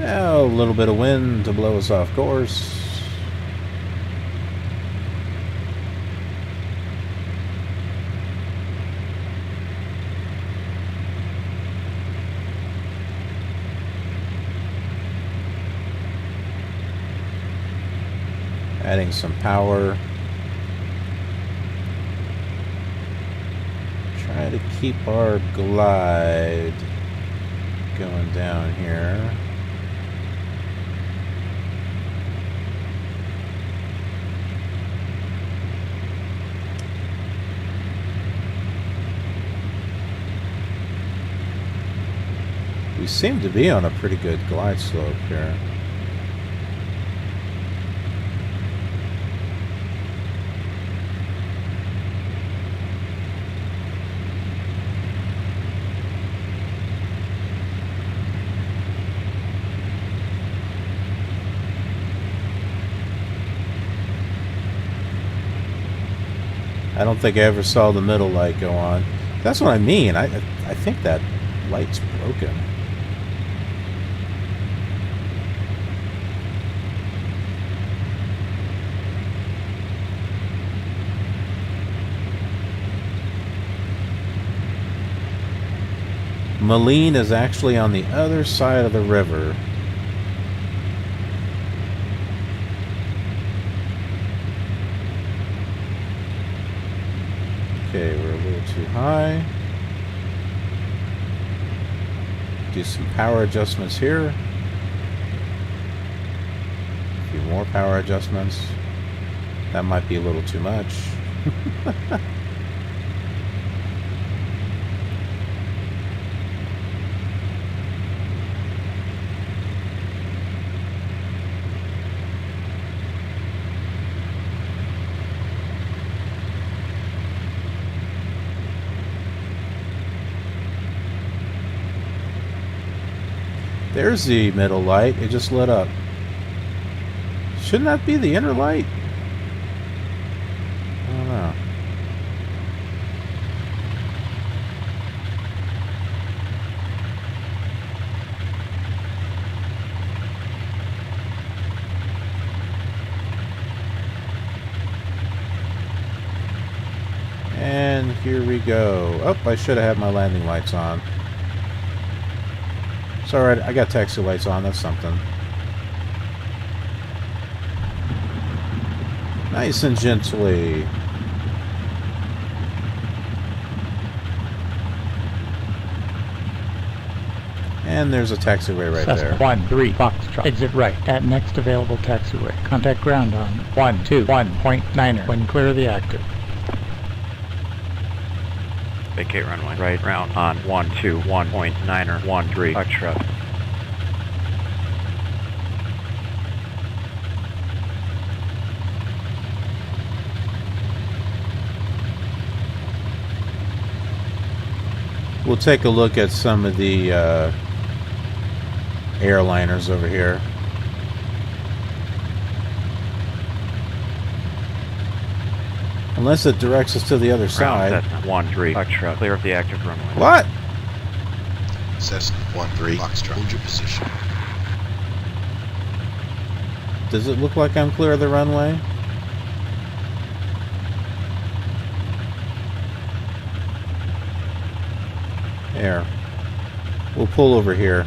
S2: A little bit of wind to blow us off course. Adding some power. Try to keep our glide going down here. We seem to be on a pretty good glide slope here. I don't think I ever saw the middle light go on. That's what I mean. I think that light's broken. Moline is actually on the other side of the river. Okay, we're a little too high. Do some power adjustments here. A few more power adjustments. That might be a little too much. There's the middle light. It just lit up. Shouldn't that be the inner light? I don't know. And here we go. Oh, I should have had my landing lights on. It's alright, I got taxi lights on, that's something. Nice and gently. And there's a taxiway right
S5: Cessna
S2: there.
S5: 13 Foxtrot. Exit right at next available taxiway. Contact ground on 121.9er when clear of the active.
S7: Vacate runway. Right round on 121.9er 13 Foxtrot.
S2: We'll take a look at some of the airliners over here. Unless it directs us to the other side.
S7: Cessna 13 Foxtrot. Clear of the active runway.
S2: What?
S13: Cessna 13 Foxtrot. Hold your position.
S2: Does it look like I'm clear of the runway? There. We'll pull over here.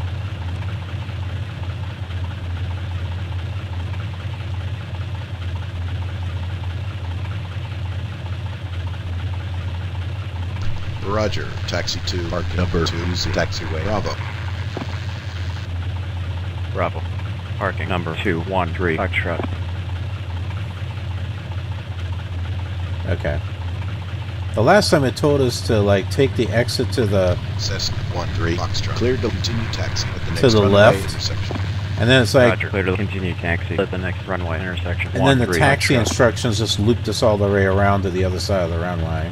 S13: Roger. Taxi 2. Park number 2. Taxiway. Bravo.
S7: Bravo. Parking number 213 Foxtrot.
S2: Okay. The last time it told us to like take the exit to the
S13: Cessna 13 Foxtrot. Cleared to continue taxi at the next
S2: to the
S13: runway
S2: left,
S13: intersection.
S2: and then it's like
S7: Roger. Clear to continue taxi at the next runway intersection.
S2: and then the
S7: 13
S2: taxi
S7: Foxtrot.
S2: instructions just looped us all the way around to the other side of the runway.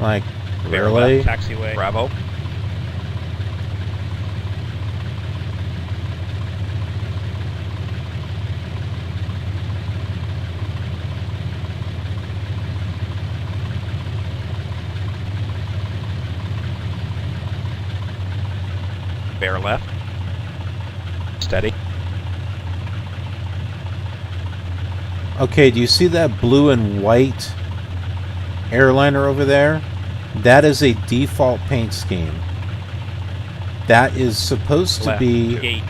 S2: Like, really?
S18: Taxiway.
S7: Bravo. Bear left. Steady.
S2: Okay, do you see that blue and white airliner over there? That is a default paint scheme. That is supposed to be...
S18: Gate.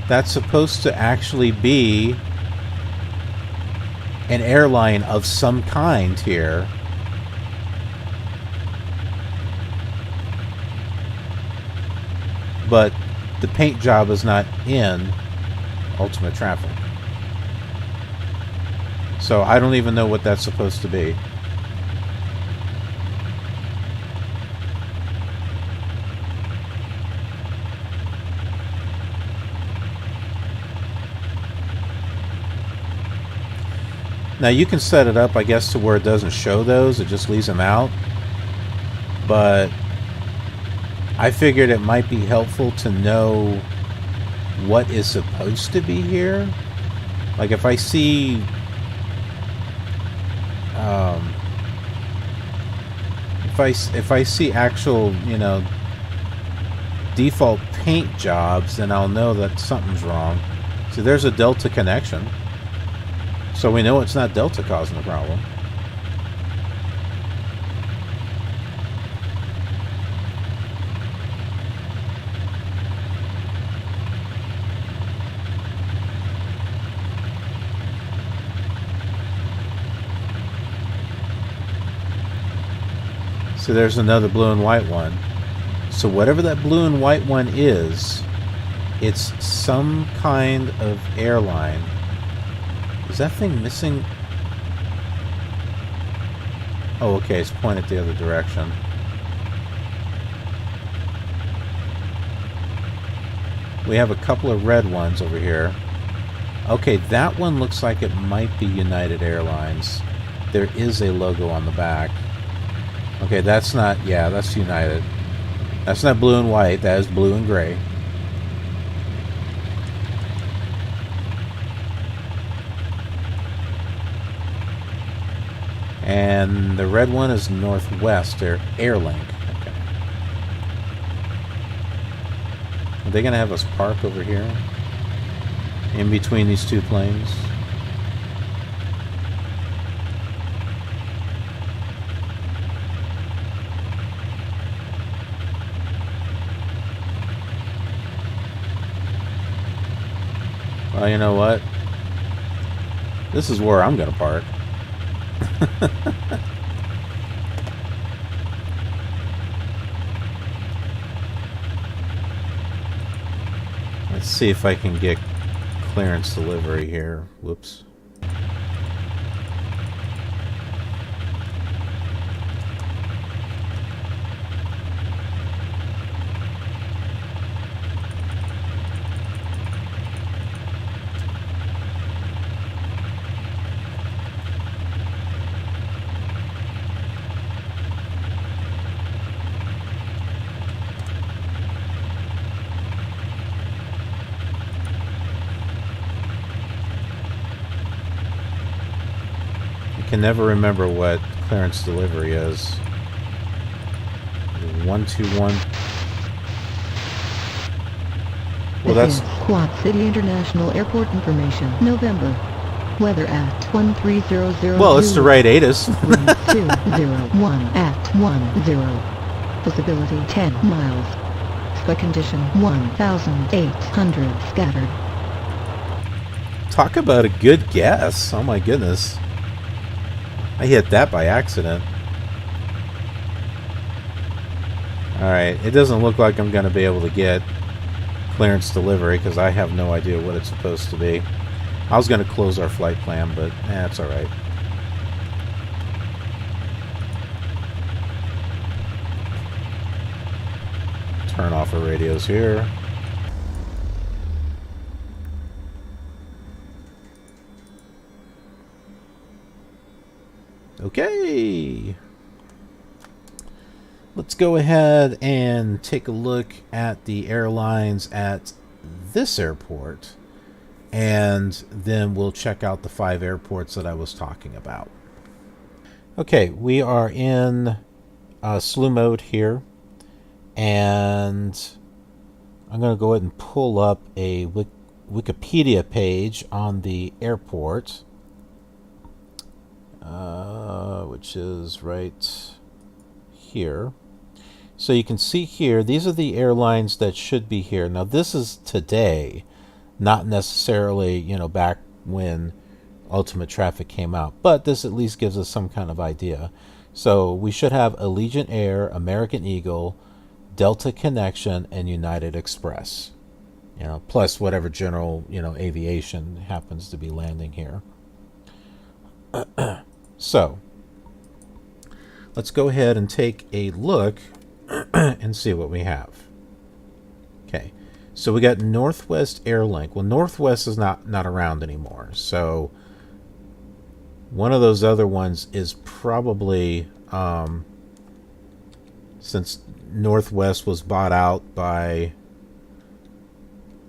S2: That's supposed to actually be an airline of some kind here. But the paint job is not in Ultimate Traffic. So I don't even know what that's supposed to be. Now you can set it up, I guess, to where it doesn't show those, it just leaves them out. But I figured it might be helpful to know what is supposed to be here. Like if I see if I see actual, you know, default paint jobs, then I'll know that something's wrong. See, there's a Delta connection. So we know it's not Delta causing the problem. So there's another blue and white one. So whatever that blue and white one is, it's some kind of airline. Is that thing missing? Oh, okay, it's pointed the other direction. We have a couple of red ones over here. Okay, that one looks like it might be United Airlines. There is a logo on the back. Okay, that's not, yeah, that's United. That's not blue and white, that is blue and gray. And the red one is Northwest, or Airlink. Okay. Are they going to have us park over here? In between these two planes? Well, you know what? This is where I'm going to park. Let's see if I can get clearance delivery here. Whoops. I can never remember what clearance delivery is. 121. Well, that's
S20: Quad City International Airport information. November. Weather at 1300.
S2: Well, it's the right ATIS.
S20: 201 at 10. Visibility 10 miles. Sky condition 1,800 scattered.
S2: Talk about a good guess. Oh my goodness. I hit that by accident. Alright, it doesn't look like I'm going to be able to get clearance delivery because I have no idea what it's supposed to be. I was going to close our flight plan, but it's alright. Turn off our radios here. Okay, let's go ahead and take a look at the airlines at this airport, and then we'll check out the 5 airports that I was talking about. Okay, we are in slew mode here, and I'm going to go ahead and pull up a Wikipedia page on the airport. Which is right here. So you can see here, these are the airlines that should be here. Now this is today, not necessarily, you know, back when Ultimate Traffic came out, but this at least gives us some kind of idea. So we should have Allegiant Air, American Eagle, Delta Connection, and United Express. You know, plus whatever general, you know, aviation happens to be landing here. So let's go ahead and take a look and see what we have. Okay, so we got Northwest Airlink. Well, Northwest is not around anymore, so one of those other ones is probably since Northwest was bought out by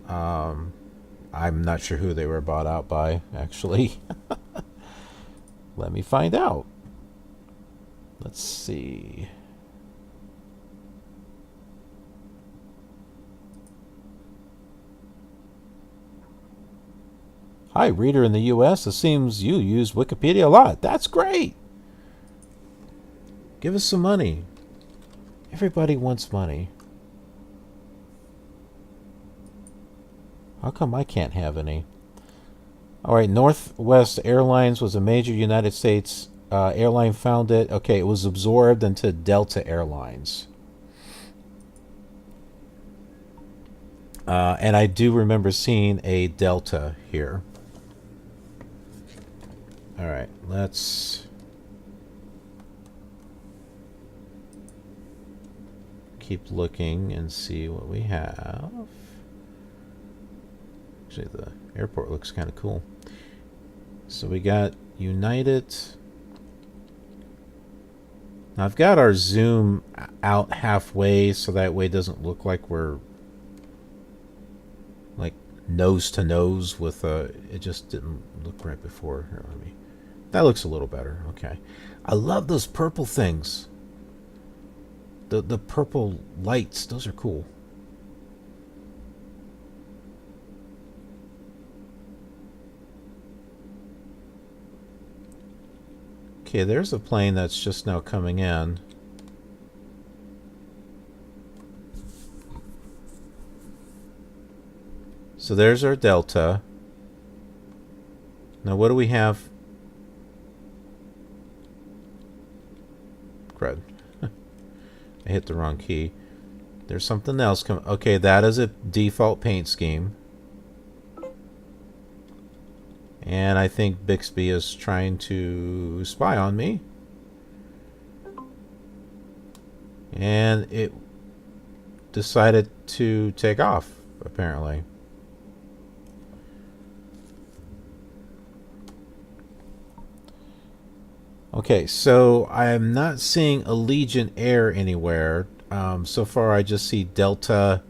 S2: I'm not sure who they were bought out by, actually. Let me find out. Let's see. Hi, reader in the US. It seems you use Wikipedia a lot. That's great. Give us some money. Everybody wants money. How come I can't have any? Alright, Northwest Airlines was a major United States airline found it. Okay, it was absorbed into Delta Airlines. And I do remember seeing a Delta here. All right, let's keep looking and see what we have. Actually, the airport looks kind of cool. So we got United. Now I've got our zoom out halfway so that way it doesn't look like we're like nose to nose with it just didn't look right before. Here, let me. That looks a little better. Okay. I love those purple things. The purple lights, those are cool. Okay, there's a plane that's just now coming in. So there's our Delta. Now what do we have? Crud. I hit the wrong key. There's something else coming. Okay, that is a default paint scheme. And I think Bixby is trying to spy on me. And it decided to take off, apparently. Okay, so I'm not seeing Allegiant Air anywhere. So far I just see Delta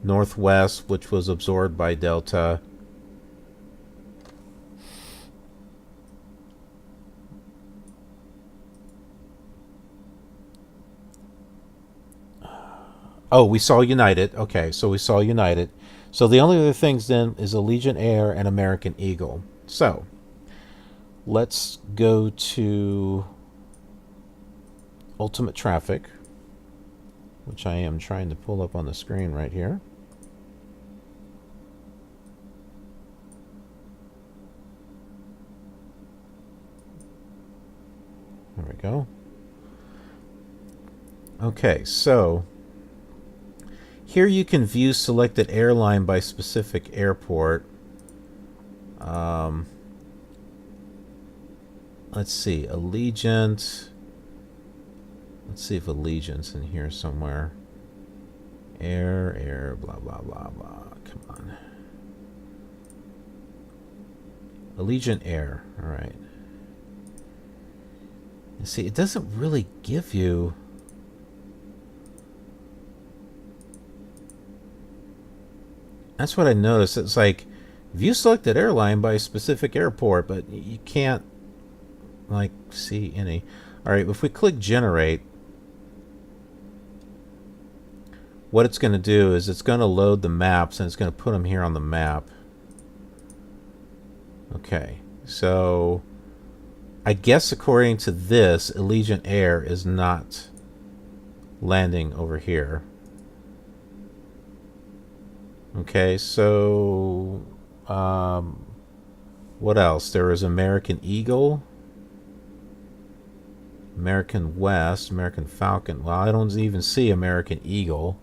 S2: Northwest, which was absorbed by Delta. Oh, we saw United. Okay, so we saw United. So the only other things then is Allegiant Air and American Eagle. So let's go to Ultimate Traffic, which I am trying to pull up on the screen right here. There we go. Okay, so here you can view selected airline by specific airport. Let's see, Allegiant. Let's see if Allegiant's in here somewhere. Air, blah, blah, blah, blah. Come on. Allegiant Air. All right. You see, it doesn't really give you... That's what I noticed. It's like, view selected airline by specific airport, but you can't, like, see any. All right, if we click generate, what it's going to do is it's going to load the maps and it's going to put them here on the map. Okay, so I guess according to this, Allegiant Air is not landing over here. Okay, so what else? There is American Eagle, American West, American Falcon. Well, I don't even see American Eagle.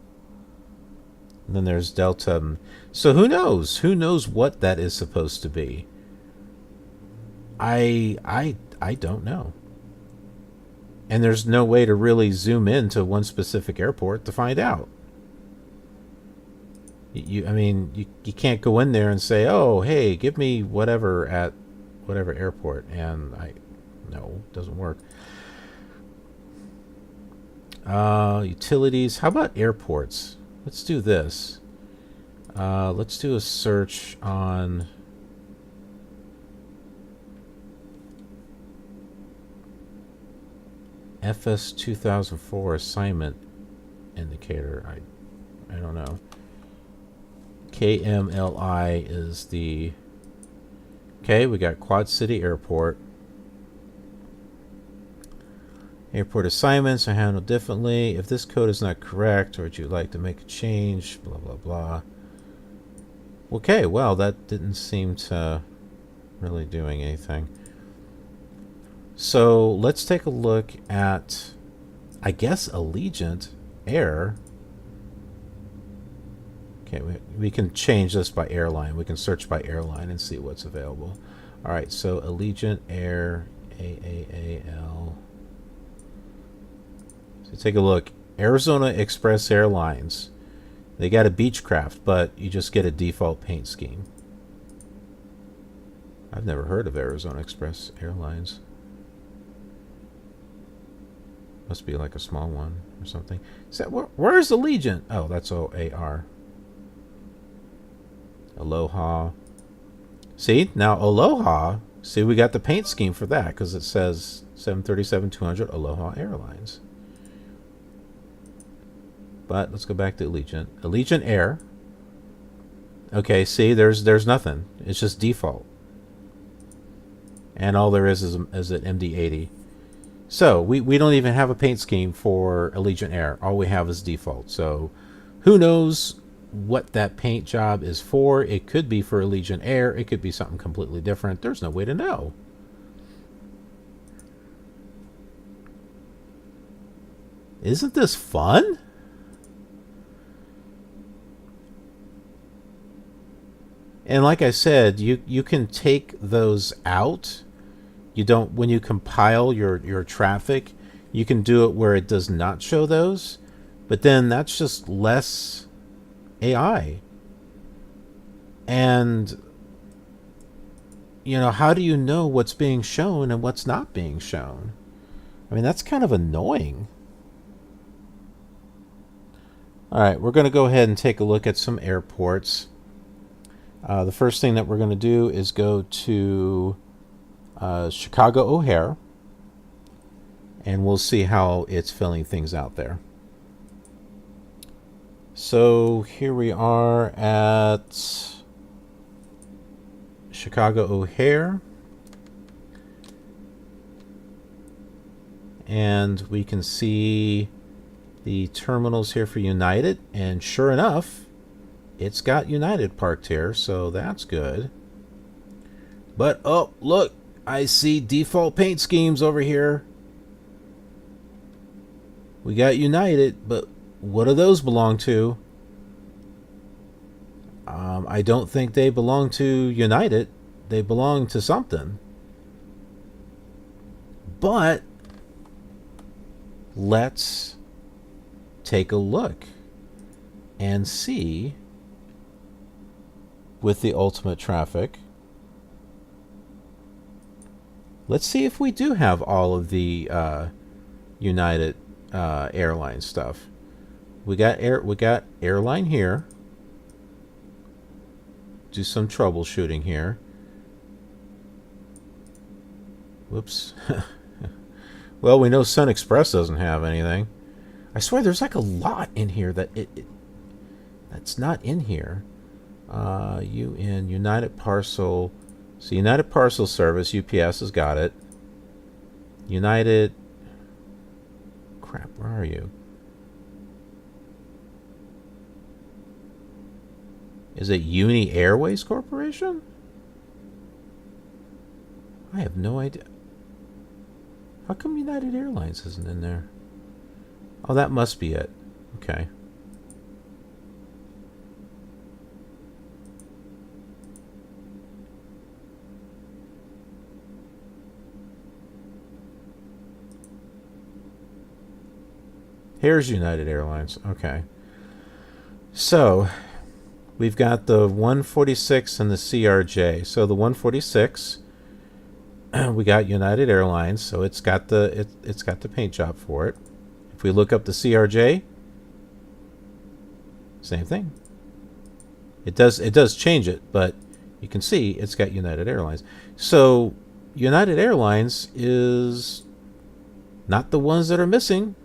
S2: And then there's Delta. So who knows? Who knows what that is supposed to be? I don't know. And there's no way to really zoom into one specific airport to find out. I mean, you can't go in there and say, oh, hey, give me whatever at whatever airport. And no, it doesn't work. Utilities. How about airports? Let's do this. Let's do a search on FS 2004 assignment indicator. I don't know. KMLI is the... Okay, we got Quad City Airport. Airport assignments are handled differently. If this code is not correct, or would you like to make a change, blah, blah, blah. Okay, well, that didn't seem to really doing anything. So let's take a look at, I guess, Allegiant Air. Okay, we can change this by airline. We can search by airline and see what's available. All right, so Allegiant Air, AAAL. So take a look. Arizona Express Airlines. They got a Beechcraft, but you just get a default paint scheme. I've never heard of Arizona Express Airlines. Must be like a small one or something. Is that where's Allegiant? Oh, that's OAR. Aloha. See, now Aloha. See, we got the paint scheme for that because it says 737-200 Aloha Airlines. But let's go back to Allegiant. Allegiant Air. Okay, see, there's nothing. It's just default. And all there is an MD-80. So we don't even have a paint scheme for Allegiant Air. All we have is default. So who knows what that paint job is for? It could be for Allegiant Air. It could be something completely different. There's no way to know. Isn't this fun? And like I said, you can take those out. You don't, when you compile your traffic, you can do it where it does not show those, but then that's just less AI. And you know, how do you know what's being shown and what's not being shown? I mean, that's kind of annoying. All right, we're going to go ahead and take a look at some airports. The first thing that we're going to do is go to Chicago O'Hare, and we'll see how it's filling things out there. So here we are at Chicago O'Hare, and we can see the terminals here for United, and sure enough, it's got United parked here, so that's good. But, oh, look, I see default paint schemes over here. We got United, but what do those belong to? I don't think they belong to United. They belong to something. But let's take a look and see with the ultimate traffic. Let's see if we do have all of the United airline stuff. We got airline here. Do some troubleshooting here. Whoops. Well, we know Sun Express doesn't have anything. I swear there's like a lot in here that that's not in here. United Parcel. So United Parcel Service, UPS has got it. United. Crap, where are you? Is it Uni Airways Corporation? I have no idea. How come United Airlines isn't in there? Oh, that must be it. Okay. Here's United Airlines. Okay. So, we've got the 146 and the CRJ. So the 146, we got United Airlines, so it's got the paint job for it. If we look up the CRJ, same thing. It does change it, but you can see it's got United Airlines. So United Airlines is not the ones that are missing.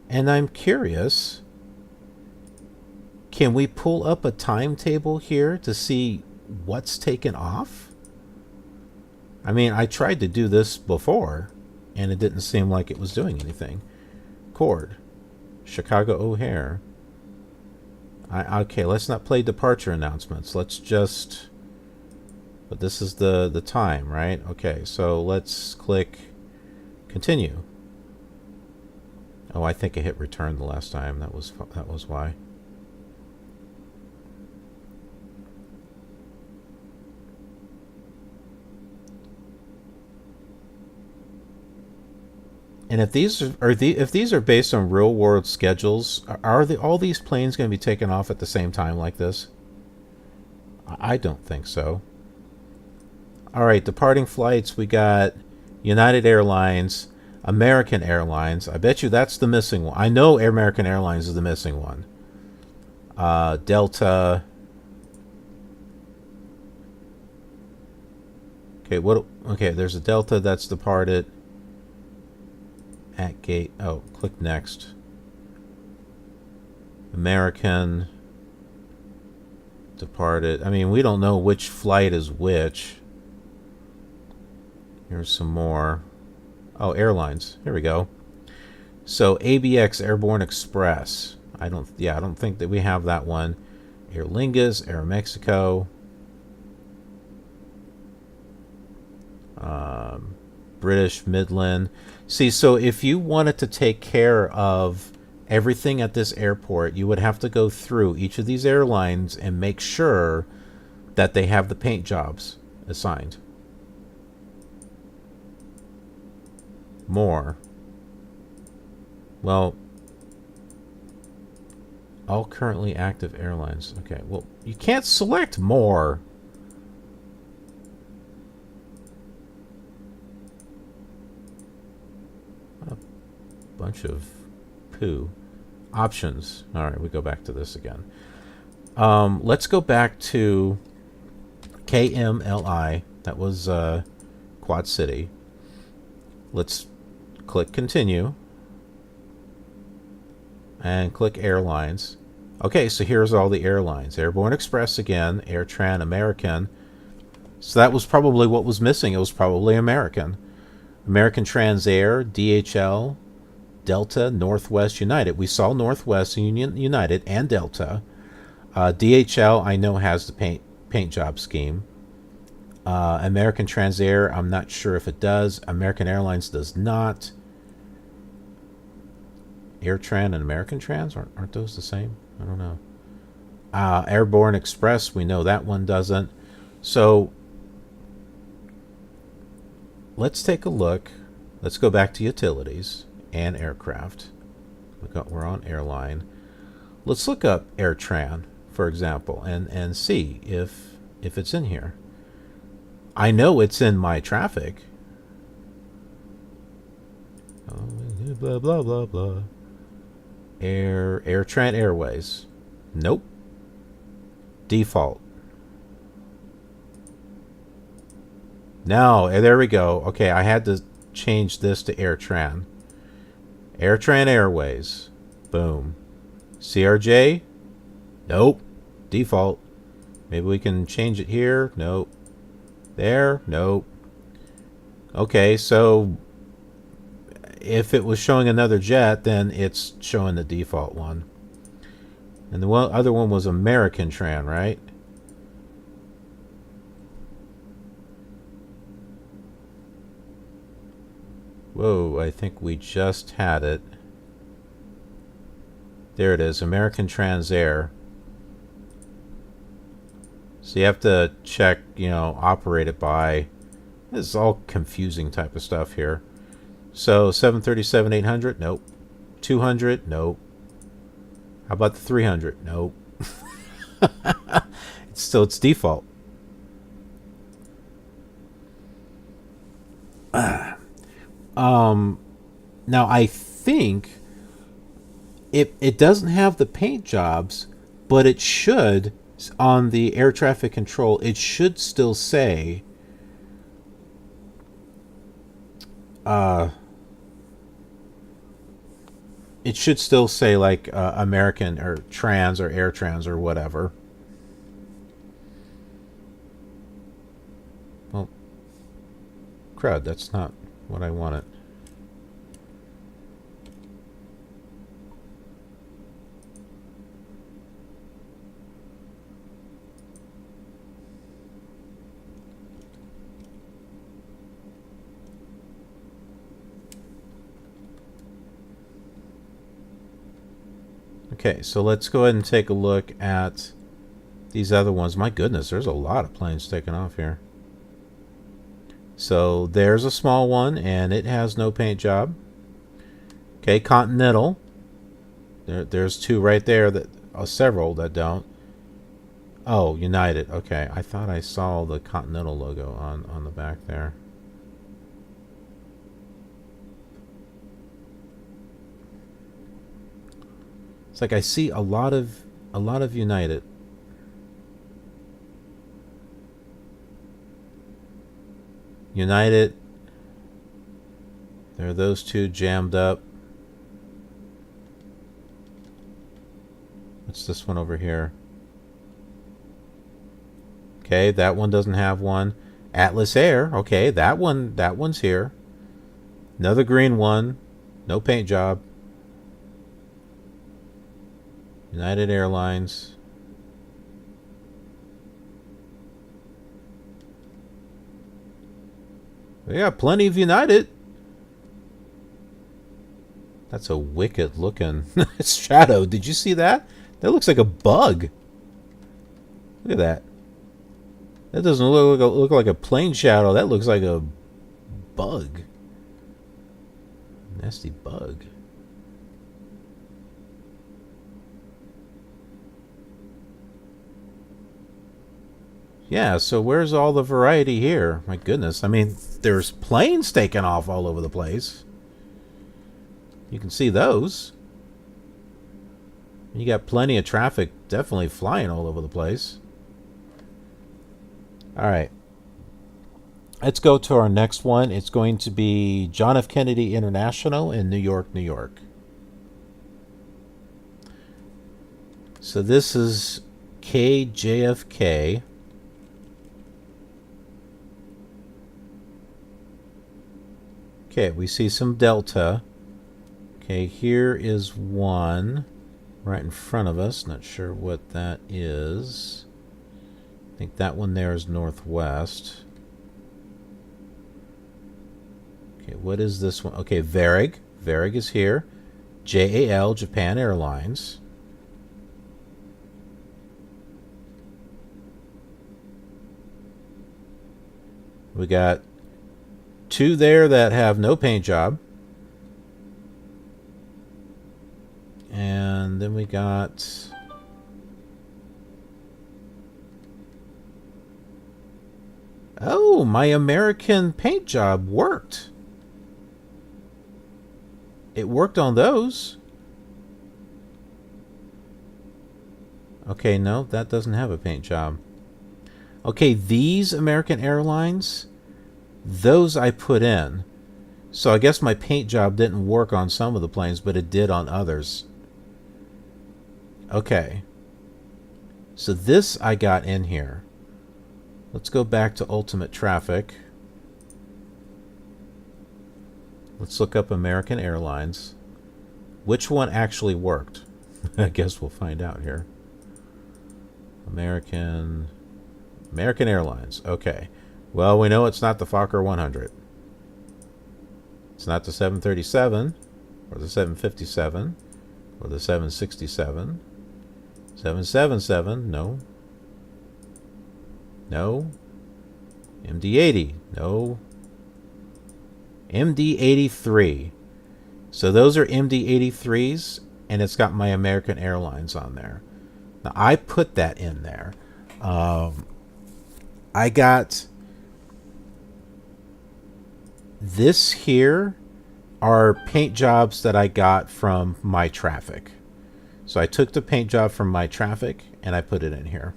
S2: And I'm curious, can we pull up a timetable here to see what's taken off? I mean, I tried to do this before, and it didn't seem like it was doing anything. Cord, Chicago O'Hare. Okay, let's not play departure announcements. Let's just... But this is the time, right? Okay, so let's click continue. Oh, I think I hit return the last time. That was why. And if these are based on real world schedules, are all these planes going to be taken off at the same time like this? I don't think so. All right, departing flights, we got United Airlines, American Airlines. I bet you that's the missing one. I know American Airlines is the missing one. Delta. Okay, there's a Delta that's departed at gate. Oh, click next. American departed. I mean, we don't know which flight is which. Here's some more. Oh, airlines. Here we go. So ABX, Airborne Express. I don't think that we have that one. Aer Lingus, Aeromexico. British Midland. See, so if you wanted to take care of everything at this airport, you would have to go through each of these airlines and make sure that they have the paint jobs assigned. More. Well, all currently active airlines. Okay, well, you can't select more. A bunch of poo. Options. All right, we go back to this again. Let's go back to KMLI. That was Quad City. Let's click continue and click airlines. Okay, so here's all the airlines. Airborne Express again, AirTran, American. So that was probably what was missing. It was probably American. American Transair, DHL, Delta, Northwest, United. We saw Northwest, United, and Delta. DHL, I know, has the paint job scheme. American Transair, I'm not sure if it does. American Airlines does not. AirTran and American Trans, aren't those the same? I don't know. Airborne Express, we know that one doesn't. So let's take a look. Let's go back to utilities and aircraft. We're on airline. Let's look up AirTran, for example, and see if it's in here. I know it's in my traffic. Blah blah blah blah. AirTran Airways. Nope. Default. No, there we go. Okay, I had to change this to AirTran. AirTran Airways. Boom. CRJ? Nope. Default. Maybe we can change it here. Nope. There? Nope. Okay, so if it was showing another jet, then it's showing the default one. And the other one was American Tran, right? Whoa, I think we just had it. There it is, American Transair. So you have to check, operate it by. This is all confusing type of stuff here. So 737-800, nope. 200, nope. How about the 300? Nope. It's default. Now I think it doesn't have the paint jobs, but it should, on the air traffic control, it should still say it should still say like American or Trans or Air Trans or whatever. Well, crud, that's not what I wanted. Okay, so let's go ahead and take a look at these other ones. My goodness, there's a lot of planes taking off here. So there's a small one, and it has no paint job. Okay, Continental. There's two right there, that several that don't. Oh, United. Okay, I thought I saw the Continental logo on the back there. It's like I see a lot of United. United. There are those two jammed up. What's this one over here? Okay, that one doesn't have one. Atlas Air. Okay, that one's here. Another green one. No paint job. United Airlines. We got plenty of United. That's a wicked looking shadow. Did you see that? That looks like a bug. Look at that. That doesn't look like a plane shadow. That looks like a bug. Nasty bug. Yeah, so where's all the variety here? My goodness. I mean, there's planes taking off all over the place. You can see those. You got plenty of traffic definitely flying all over the place. All right. Let's go to our next one. It's going to be John F. Kennedy International in New York, New York. So this is KJFK. Okay, we see some Delta. Okay, here is one right in front of us. Not sure what that is. I think that one there is Northwest. Okay, what is this one? Okay, Varig. Varig is here. JAL, Japan Airlines. We got two there that have no paint job. And then we got oh, my American paint job worked. It worked on those. Okay, no, that doesn't have a paint job. Okay, these American Airlines, those I put in. So I guess my paint job didn't work on some of the planes, but it did on others. Okay. So this I got in here. Let's go back to Ultimate Traffic. Let's look up American Airlines. Which one actually worked? I guess we'll find out here. American Airlines. Okay. Well, we know it's not the Fokker 100. It's not the 737 or the 757 or the 767. 777, no. No. MD-80, no. MD-83. So those are MD-83s, and it's got my American Airlines on there. Now, I put that in there. I got this here are paint jobs that I got from My Traffic. So I took the paint job from My Traffic and I put it in here.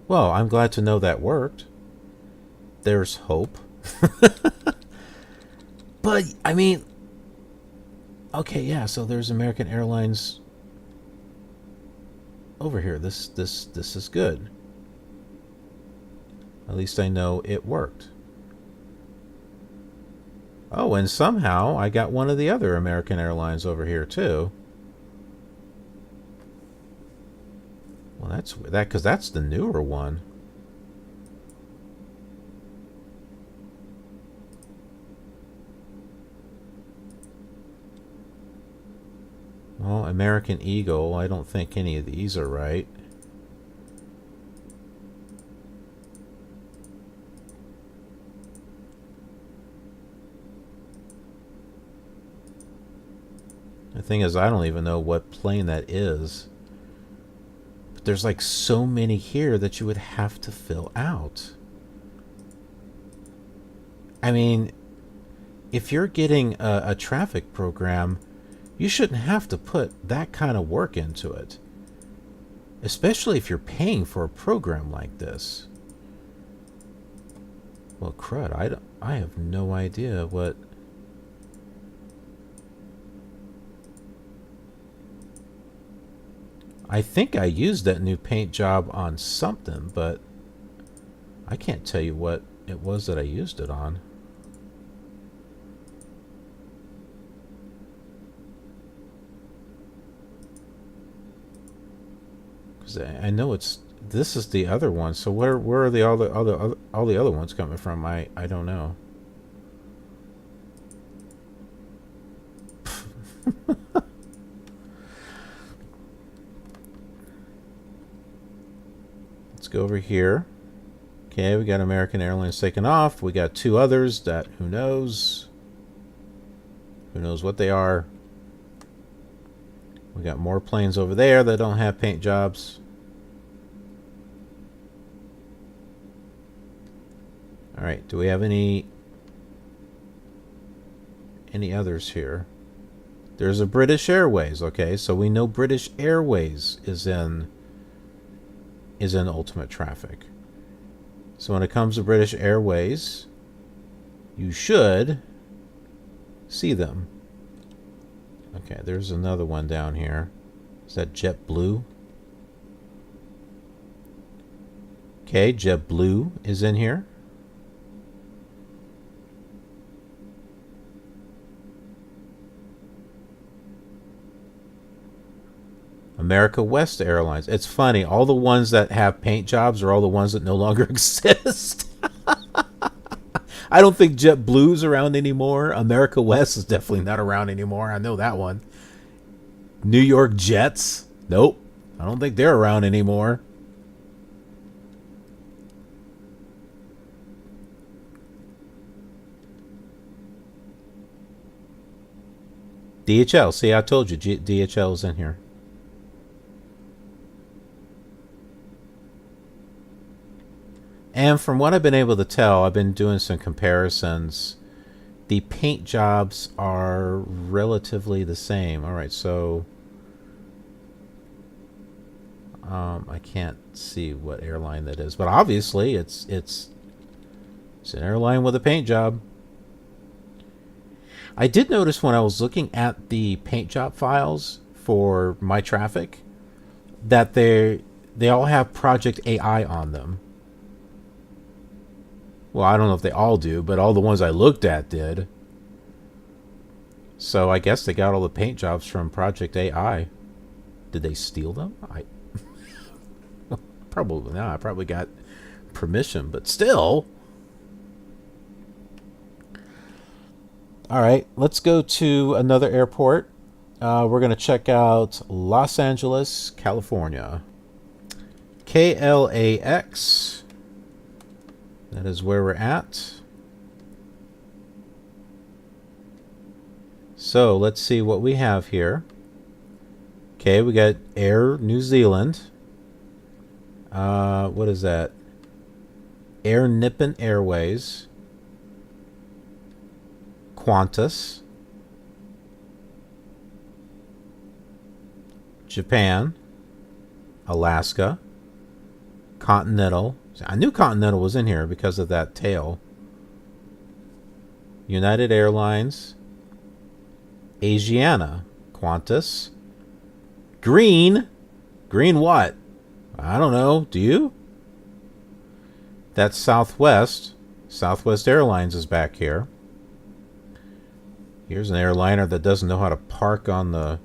S2: Well, I'm glad to know that worked. There's hope. But, I mean, okay, yeah, so there's American Airlines over here. This is good. At least I know it worked. Oh, and somehow I got one of the other American Airlines over here too. Well, that's that because that's the newer one. Well, American Eagle, I don't think any of these are right. The thing is, I don't even know what plane that is. But there's like so many here that you would have to fill out. I mean, if you're getting a traffic program, you shouldn't have to put that kind of work into it. Especially if you're paying for a program like this. Well, crud, I have no idea what... I think I used that new paint job on something, but I can't tell you what it was that I used it on. Because I know this is the other one. So where are all the other ones coming from? I don't know. Go over here. Okay, we got American Airlines taken off. We got two others that who knows what they are. We got more planes over there that don't have paint jobs. All right, do we have any others here? There's a British Airways. Okay, so we know British Airways is in ultimate traffic. So when it comes to British Airways, you should see them. Okay, there's another one down here. Is that JetBlue? Okay, JetBlue is in here. America West Airlines. It's funny, all the ones that have paint jobs are all the ones that no longer exist. I don't think JetBlue's around anymore. America West is definitely not around anymore. I know that one. New York Jets. Nope. I don't think they're around anymore. DHL. See, I told you DHL is in here. And from what I've been able to tell, I've been doing some comparisons. The paint jobs are relatively the same. All right, so I can't see what airline that is, but obviously it's an airline with a paint job. I did notice when I was looking at the paint job files for my traffic that they all have Project AI on them. Well, I don't know if they all do, but all the ones I looked at did. So I guess they got all the paint jobs from Project AI. Did they steal them? Probably not. I probably got permission, but still. All right, let's go to another airport. We're going to check out Los Angeles, California. KLAX. That is where we're at. So let's see what we have here. Okay, we got Air New Zealand. What is that? Air Nippon Airways. Qantas. Japan. Alaska. Continental. I knew Continental was in here because of that tail. United Airlines. Asiana. Qantas. Green. Green what? I don't know. Do you? That's Southwest. Southwest Airlines is back here. Here's an airliner that doesn't know how to park on the...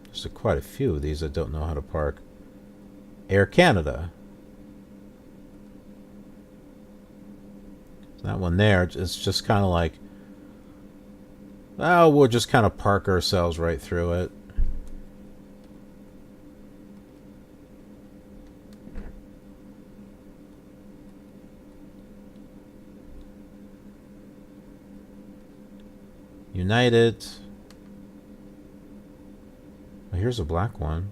S2: There's quite a few of these that don't know how to park. Air Canada. That one there, it's just kind of like, oh, we'll just kind of park ourselves right through it. United. Oh, here's a black one.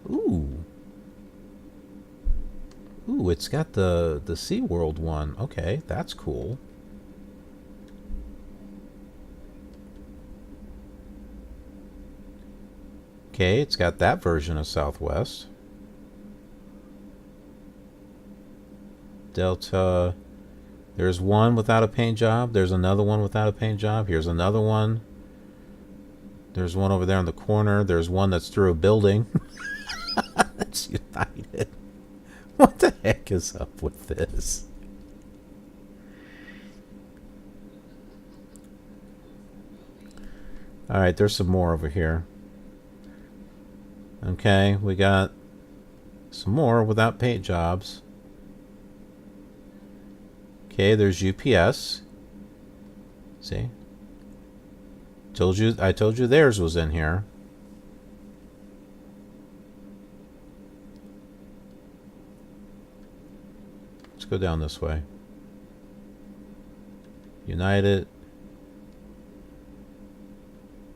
S2: Ooh. Ooh, it's got the SeaWorld one. Okay, that's cool. Okay, it's got that version of Southwest. Delta. There's one without a paint job. There's another one without a paint job. Here's another one. There's one over there in the corner. There's one that's through a building. That's United. What the heck is up with this? Alright, there's some more over here. Okay, we got some more without paint jobs. Okay, there's UPS. See? I told you theirs was in here. Let's go down this way. United.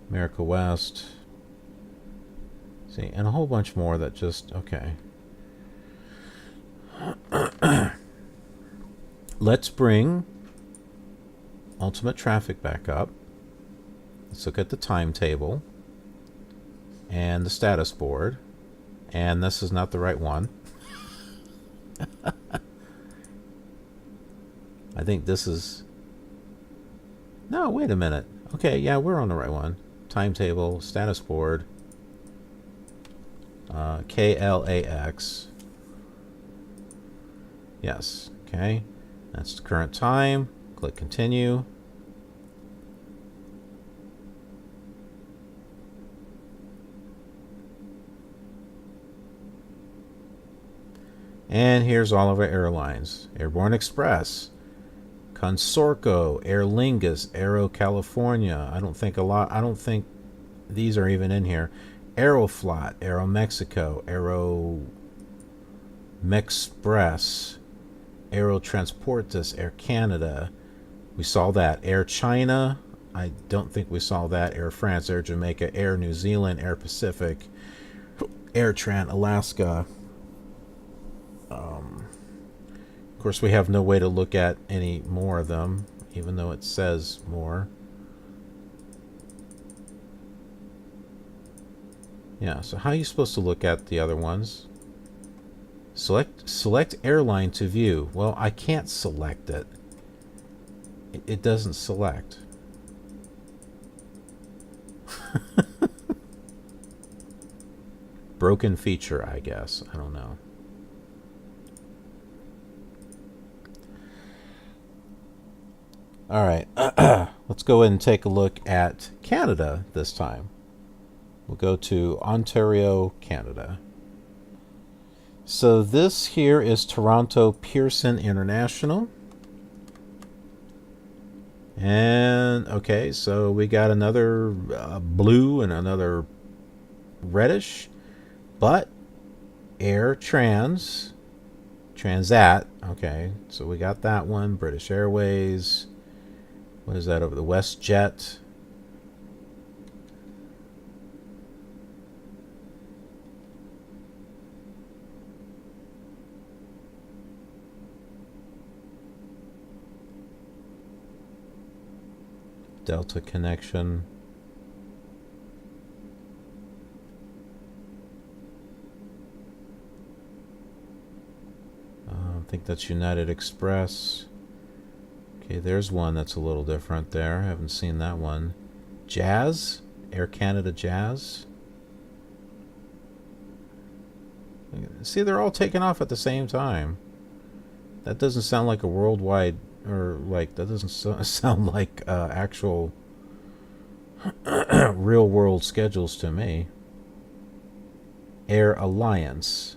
S2: America West. See, and a whole bunch more that just, okay. Let's bring ultimate traffic back up. Let's look at the timetable and the status board. And this is not the right one. I think this is... No, wait a minute. Okay, yeah, we're on the right one. Timetable, status board, KLAX. Yes, okay. That's the current time. Click continue. And here's all of our airlines. Airborne Express, Consorco, Aer Lingus, Aero California. I don't think these are even in here. Aeroflot, Aero Mexico, Aero Mexpress, Aero Transportes, Air Canada. We saw that. Air China. I don't think we saw that. Air France, Air Jamaica, Air New Zealand, Air Pacific, Air Tran Alaska. Of course, we have no way to look at any more of them, even though it says more. Yeah, so how are you supposed to look at the other ones? Select airline to view. Well, I can't select it. It doesn't select. Broken feature, I guess. I don't know. All right, let's go ahead and take a look at Canada this time. We'll go to Ontario, Canada. So this here is Toronto Pearson International. And, okay, so we got another blue and another reddish. But Air Transat, okay, so we got that one. British Airways. What is that over the WestJet? Delta Connection. I think that's United Express. Okay, there's one that's a little different there. I haven't seen that one. Jazz? Air Canada Jazz? See, they're all taking off at the same time. That doesn't sound like a worldwide, or like, that doesn't sound like actual real world schedules to me. Air Alliance.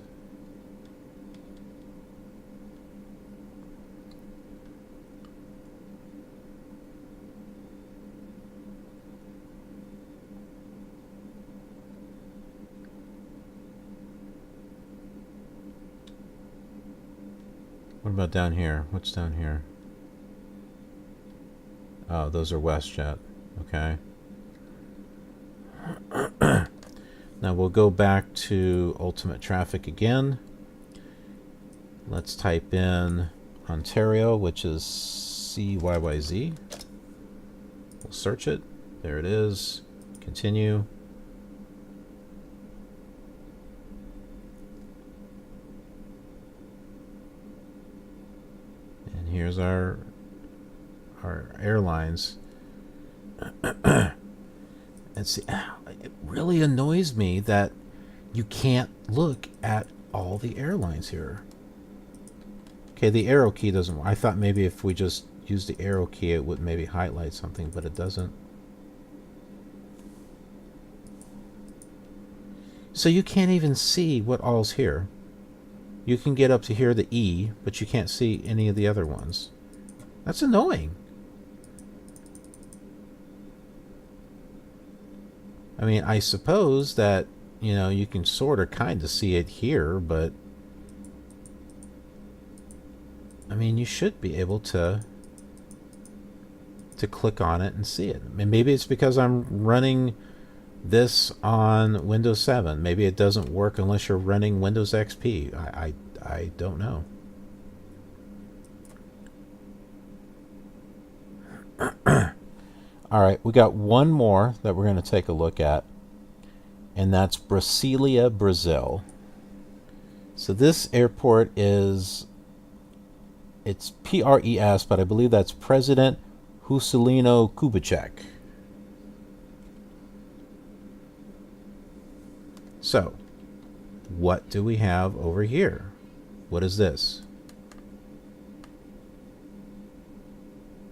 S2: What about down here? What's down here? Oh, those are WestJet. Okay. Now we'll go back to Ultimate Traffic again. Let's type in Ontario, which is CYYZ. We'll search it. There it is. Continue. And here's our airlines. And see, it really annoys me that you can't look at all the airlines here. Okay, the arrow key doesn't work. I thought maybe if we just use the arrow key it would maybe highlight something, but it doesn't. So you can't even see what all's here. You can get up to here, the E, but you can't see any of the other ones. That's annoying. I mean, I suppose that, you know, you can sort of kind of see it here, but I mean, you should be able to click on it and see it. I mean, maybe it's because I'm running this on Windows 7. Maybe it doesn't work unless you're running Windows XP. I don't know. All right, we got one more that we're going to take a look at, and that's Brasilia, Brazil. So this airport is, it's PRES, but I believe that's President Juscelino Kubitschek. So, what do we have over here? What is this?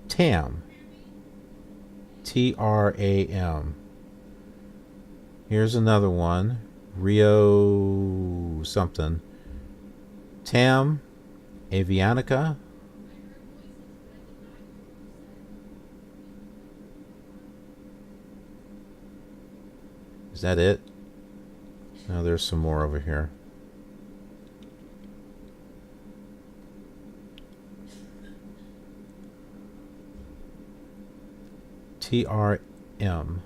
S2: TAM. TRAM. Here's another one. Rio something. TAM. Avianica. Is that it? No, there's some more over here. TRM.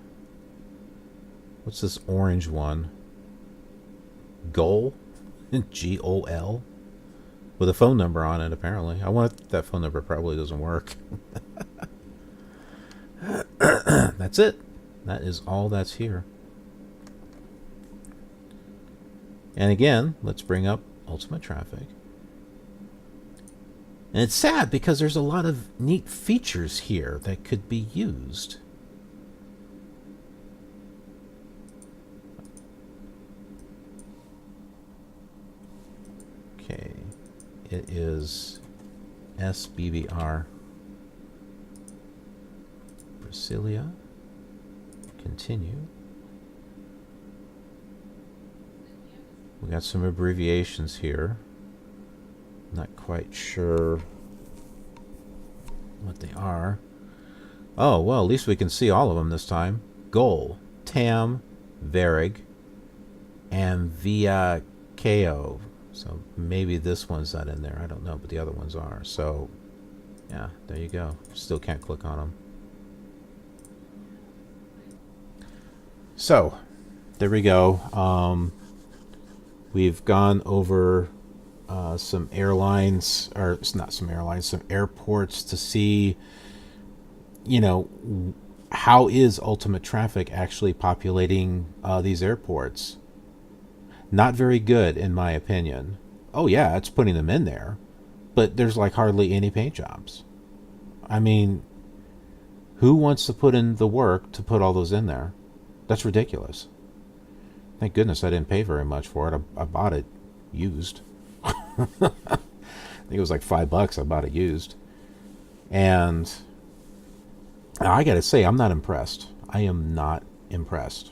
S2: What's this orange one? Goal? G-O-L? With a phone number on it, apparently. I want that phone number probably doesn't work. That's it. That is all that's here. And again, let's bring up Ultimate Traffic. And it's sad because there's a lot of neat features here that could be used. Okay, it is SBBR. Brasilia. Continue. We got some abbreviations here. Not quite sure what they are. Oh, well, at least we can see all of them this time. Goal, TAM, Varig, and Via KO. So maybe this one's not in there. I don't know, but the other ones are. So, yeah, there you go. Still can't click on them. So, there we go. We've gone over some airlines, or not some airlines, some airports to see, you know, how is Ultimate Traffic actually populating these airports. Not very good, in my opinion. Oh yeah, it's putting them in there, but there's like hardly any paint jobs. I mean, who wants to put in the work to put all those in there? That's ridiculous. Thank goodness I didn't pay very much for it. I bought it used. I think it was like $5 I bought it used. And I gotta say, I'm not impressed. I am not impressed.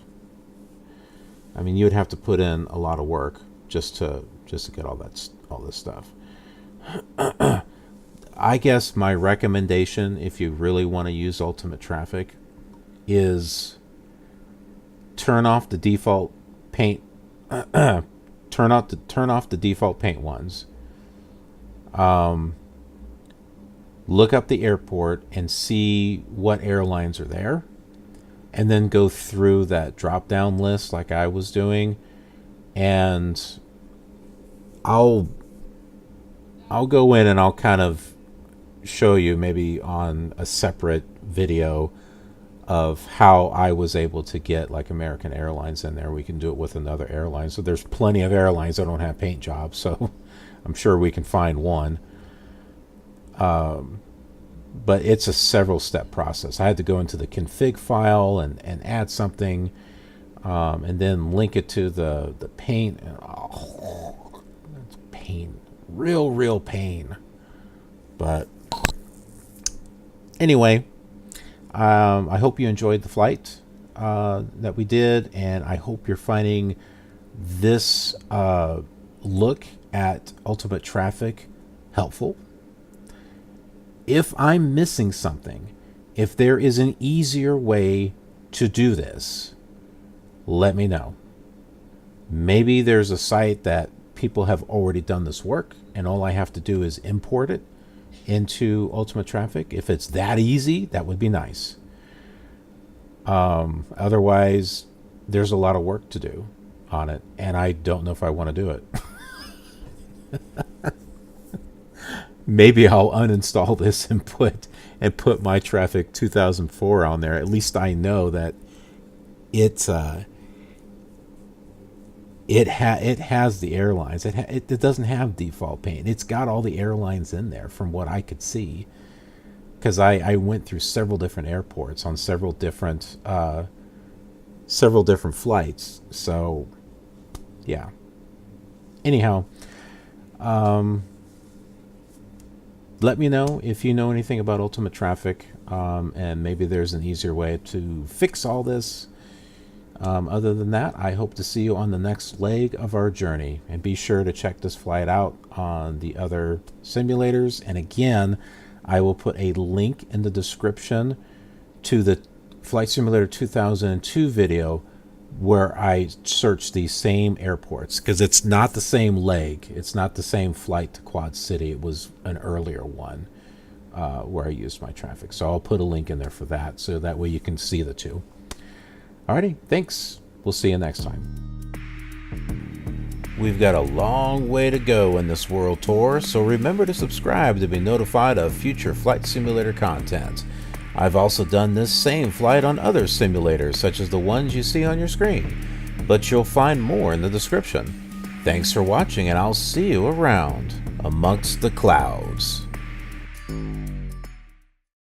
S2: I mean, you would have to put in a lot of work just to get all this stuff. I guess my recommendation, if you really want to use Ultimate Traffic, is turn off the default paint. Turn off the default paint ones. Look up the airport and see what airlines are there, and then go through that drop-down list like I was doing, and I'll go in and I'll kind of show you maybe on a separate video of how I was able to get like American Airlines in there. We can do it with another airline. So there's plenty of airlines that don't have paint jobs, so I'm sure we can find one. But it's a several step process. I had to go into the config file and add something, and then link it to the paint. And, that's pain. Real pain. But anyway, I hope you enjoyed the flight that we did, and I hope you're finding this look at ultimate traffic helpful. If I'm missing something, if there is an easier way to do this, let me know. Maybe there's a site that people have already done this work and all I have to do is import it into Ultimate Traffic. If it's that easy, that would be nice. Otherwise, there's a lot of work to do on it, and I don't know if I want to do it. Maybe I'll uninstall this and put my Traffic 2004 on there. At least I know that it has the airlines. It doesn't have default paint. It's got all the airlines in there from what I could see, because I went through several different airports on several different flights. So yeah. Anyhow, let me know if you know anything about Ultimate Traffic, and maybe there's an easier way to fix all this. Other than that, I hope to see you on the next leg of our journey, and be sure to check this flight out on the other simulators. And again, I will put a link in the description to the Flight Simulator 2002 video where I searched these same airports, because it's not the same leg. It's not the same flight to Quad City. It was an earlier one where I used my traffic. So I'll put a link in there for that, so that way you can see the two. Alrighty, thanks. We'll see you next time. We've got a long way to go in this world tour, so remember to subscribe to be notified of future Flight Simulator content. I've also done this same flight on other simulators, such as the ones you see on your screen, but you'll find more in the description. Thanks for watching, and I'll see you around amongst the clouds.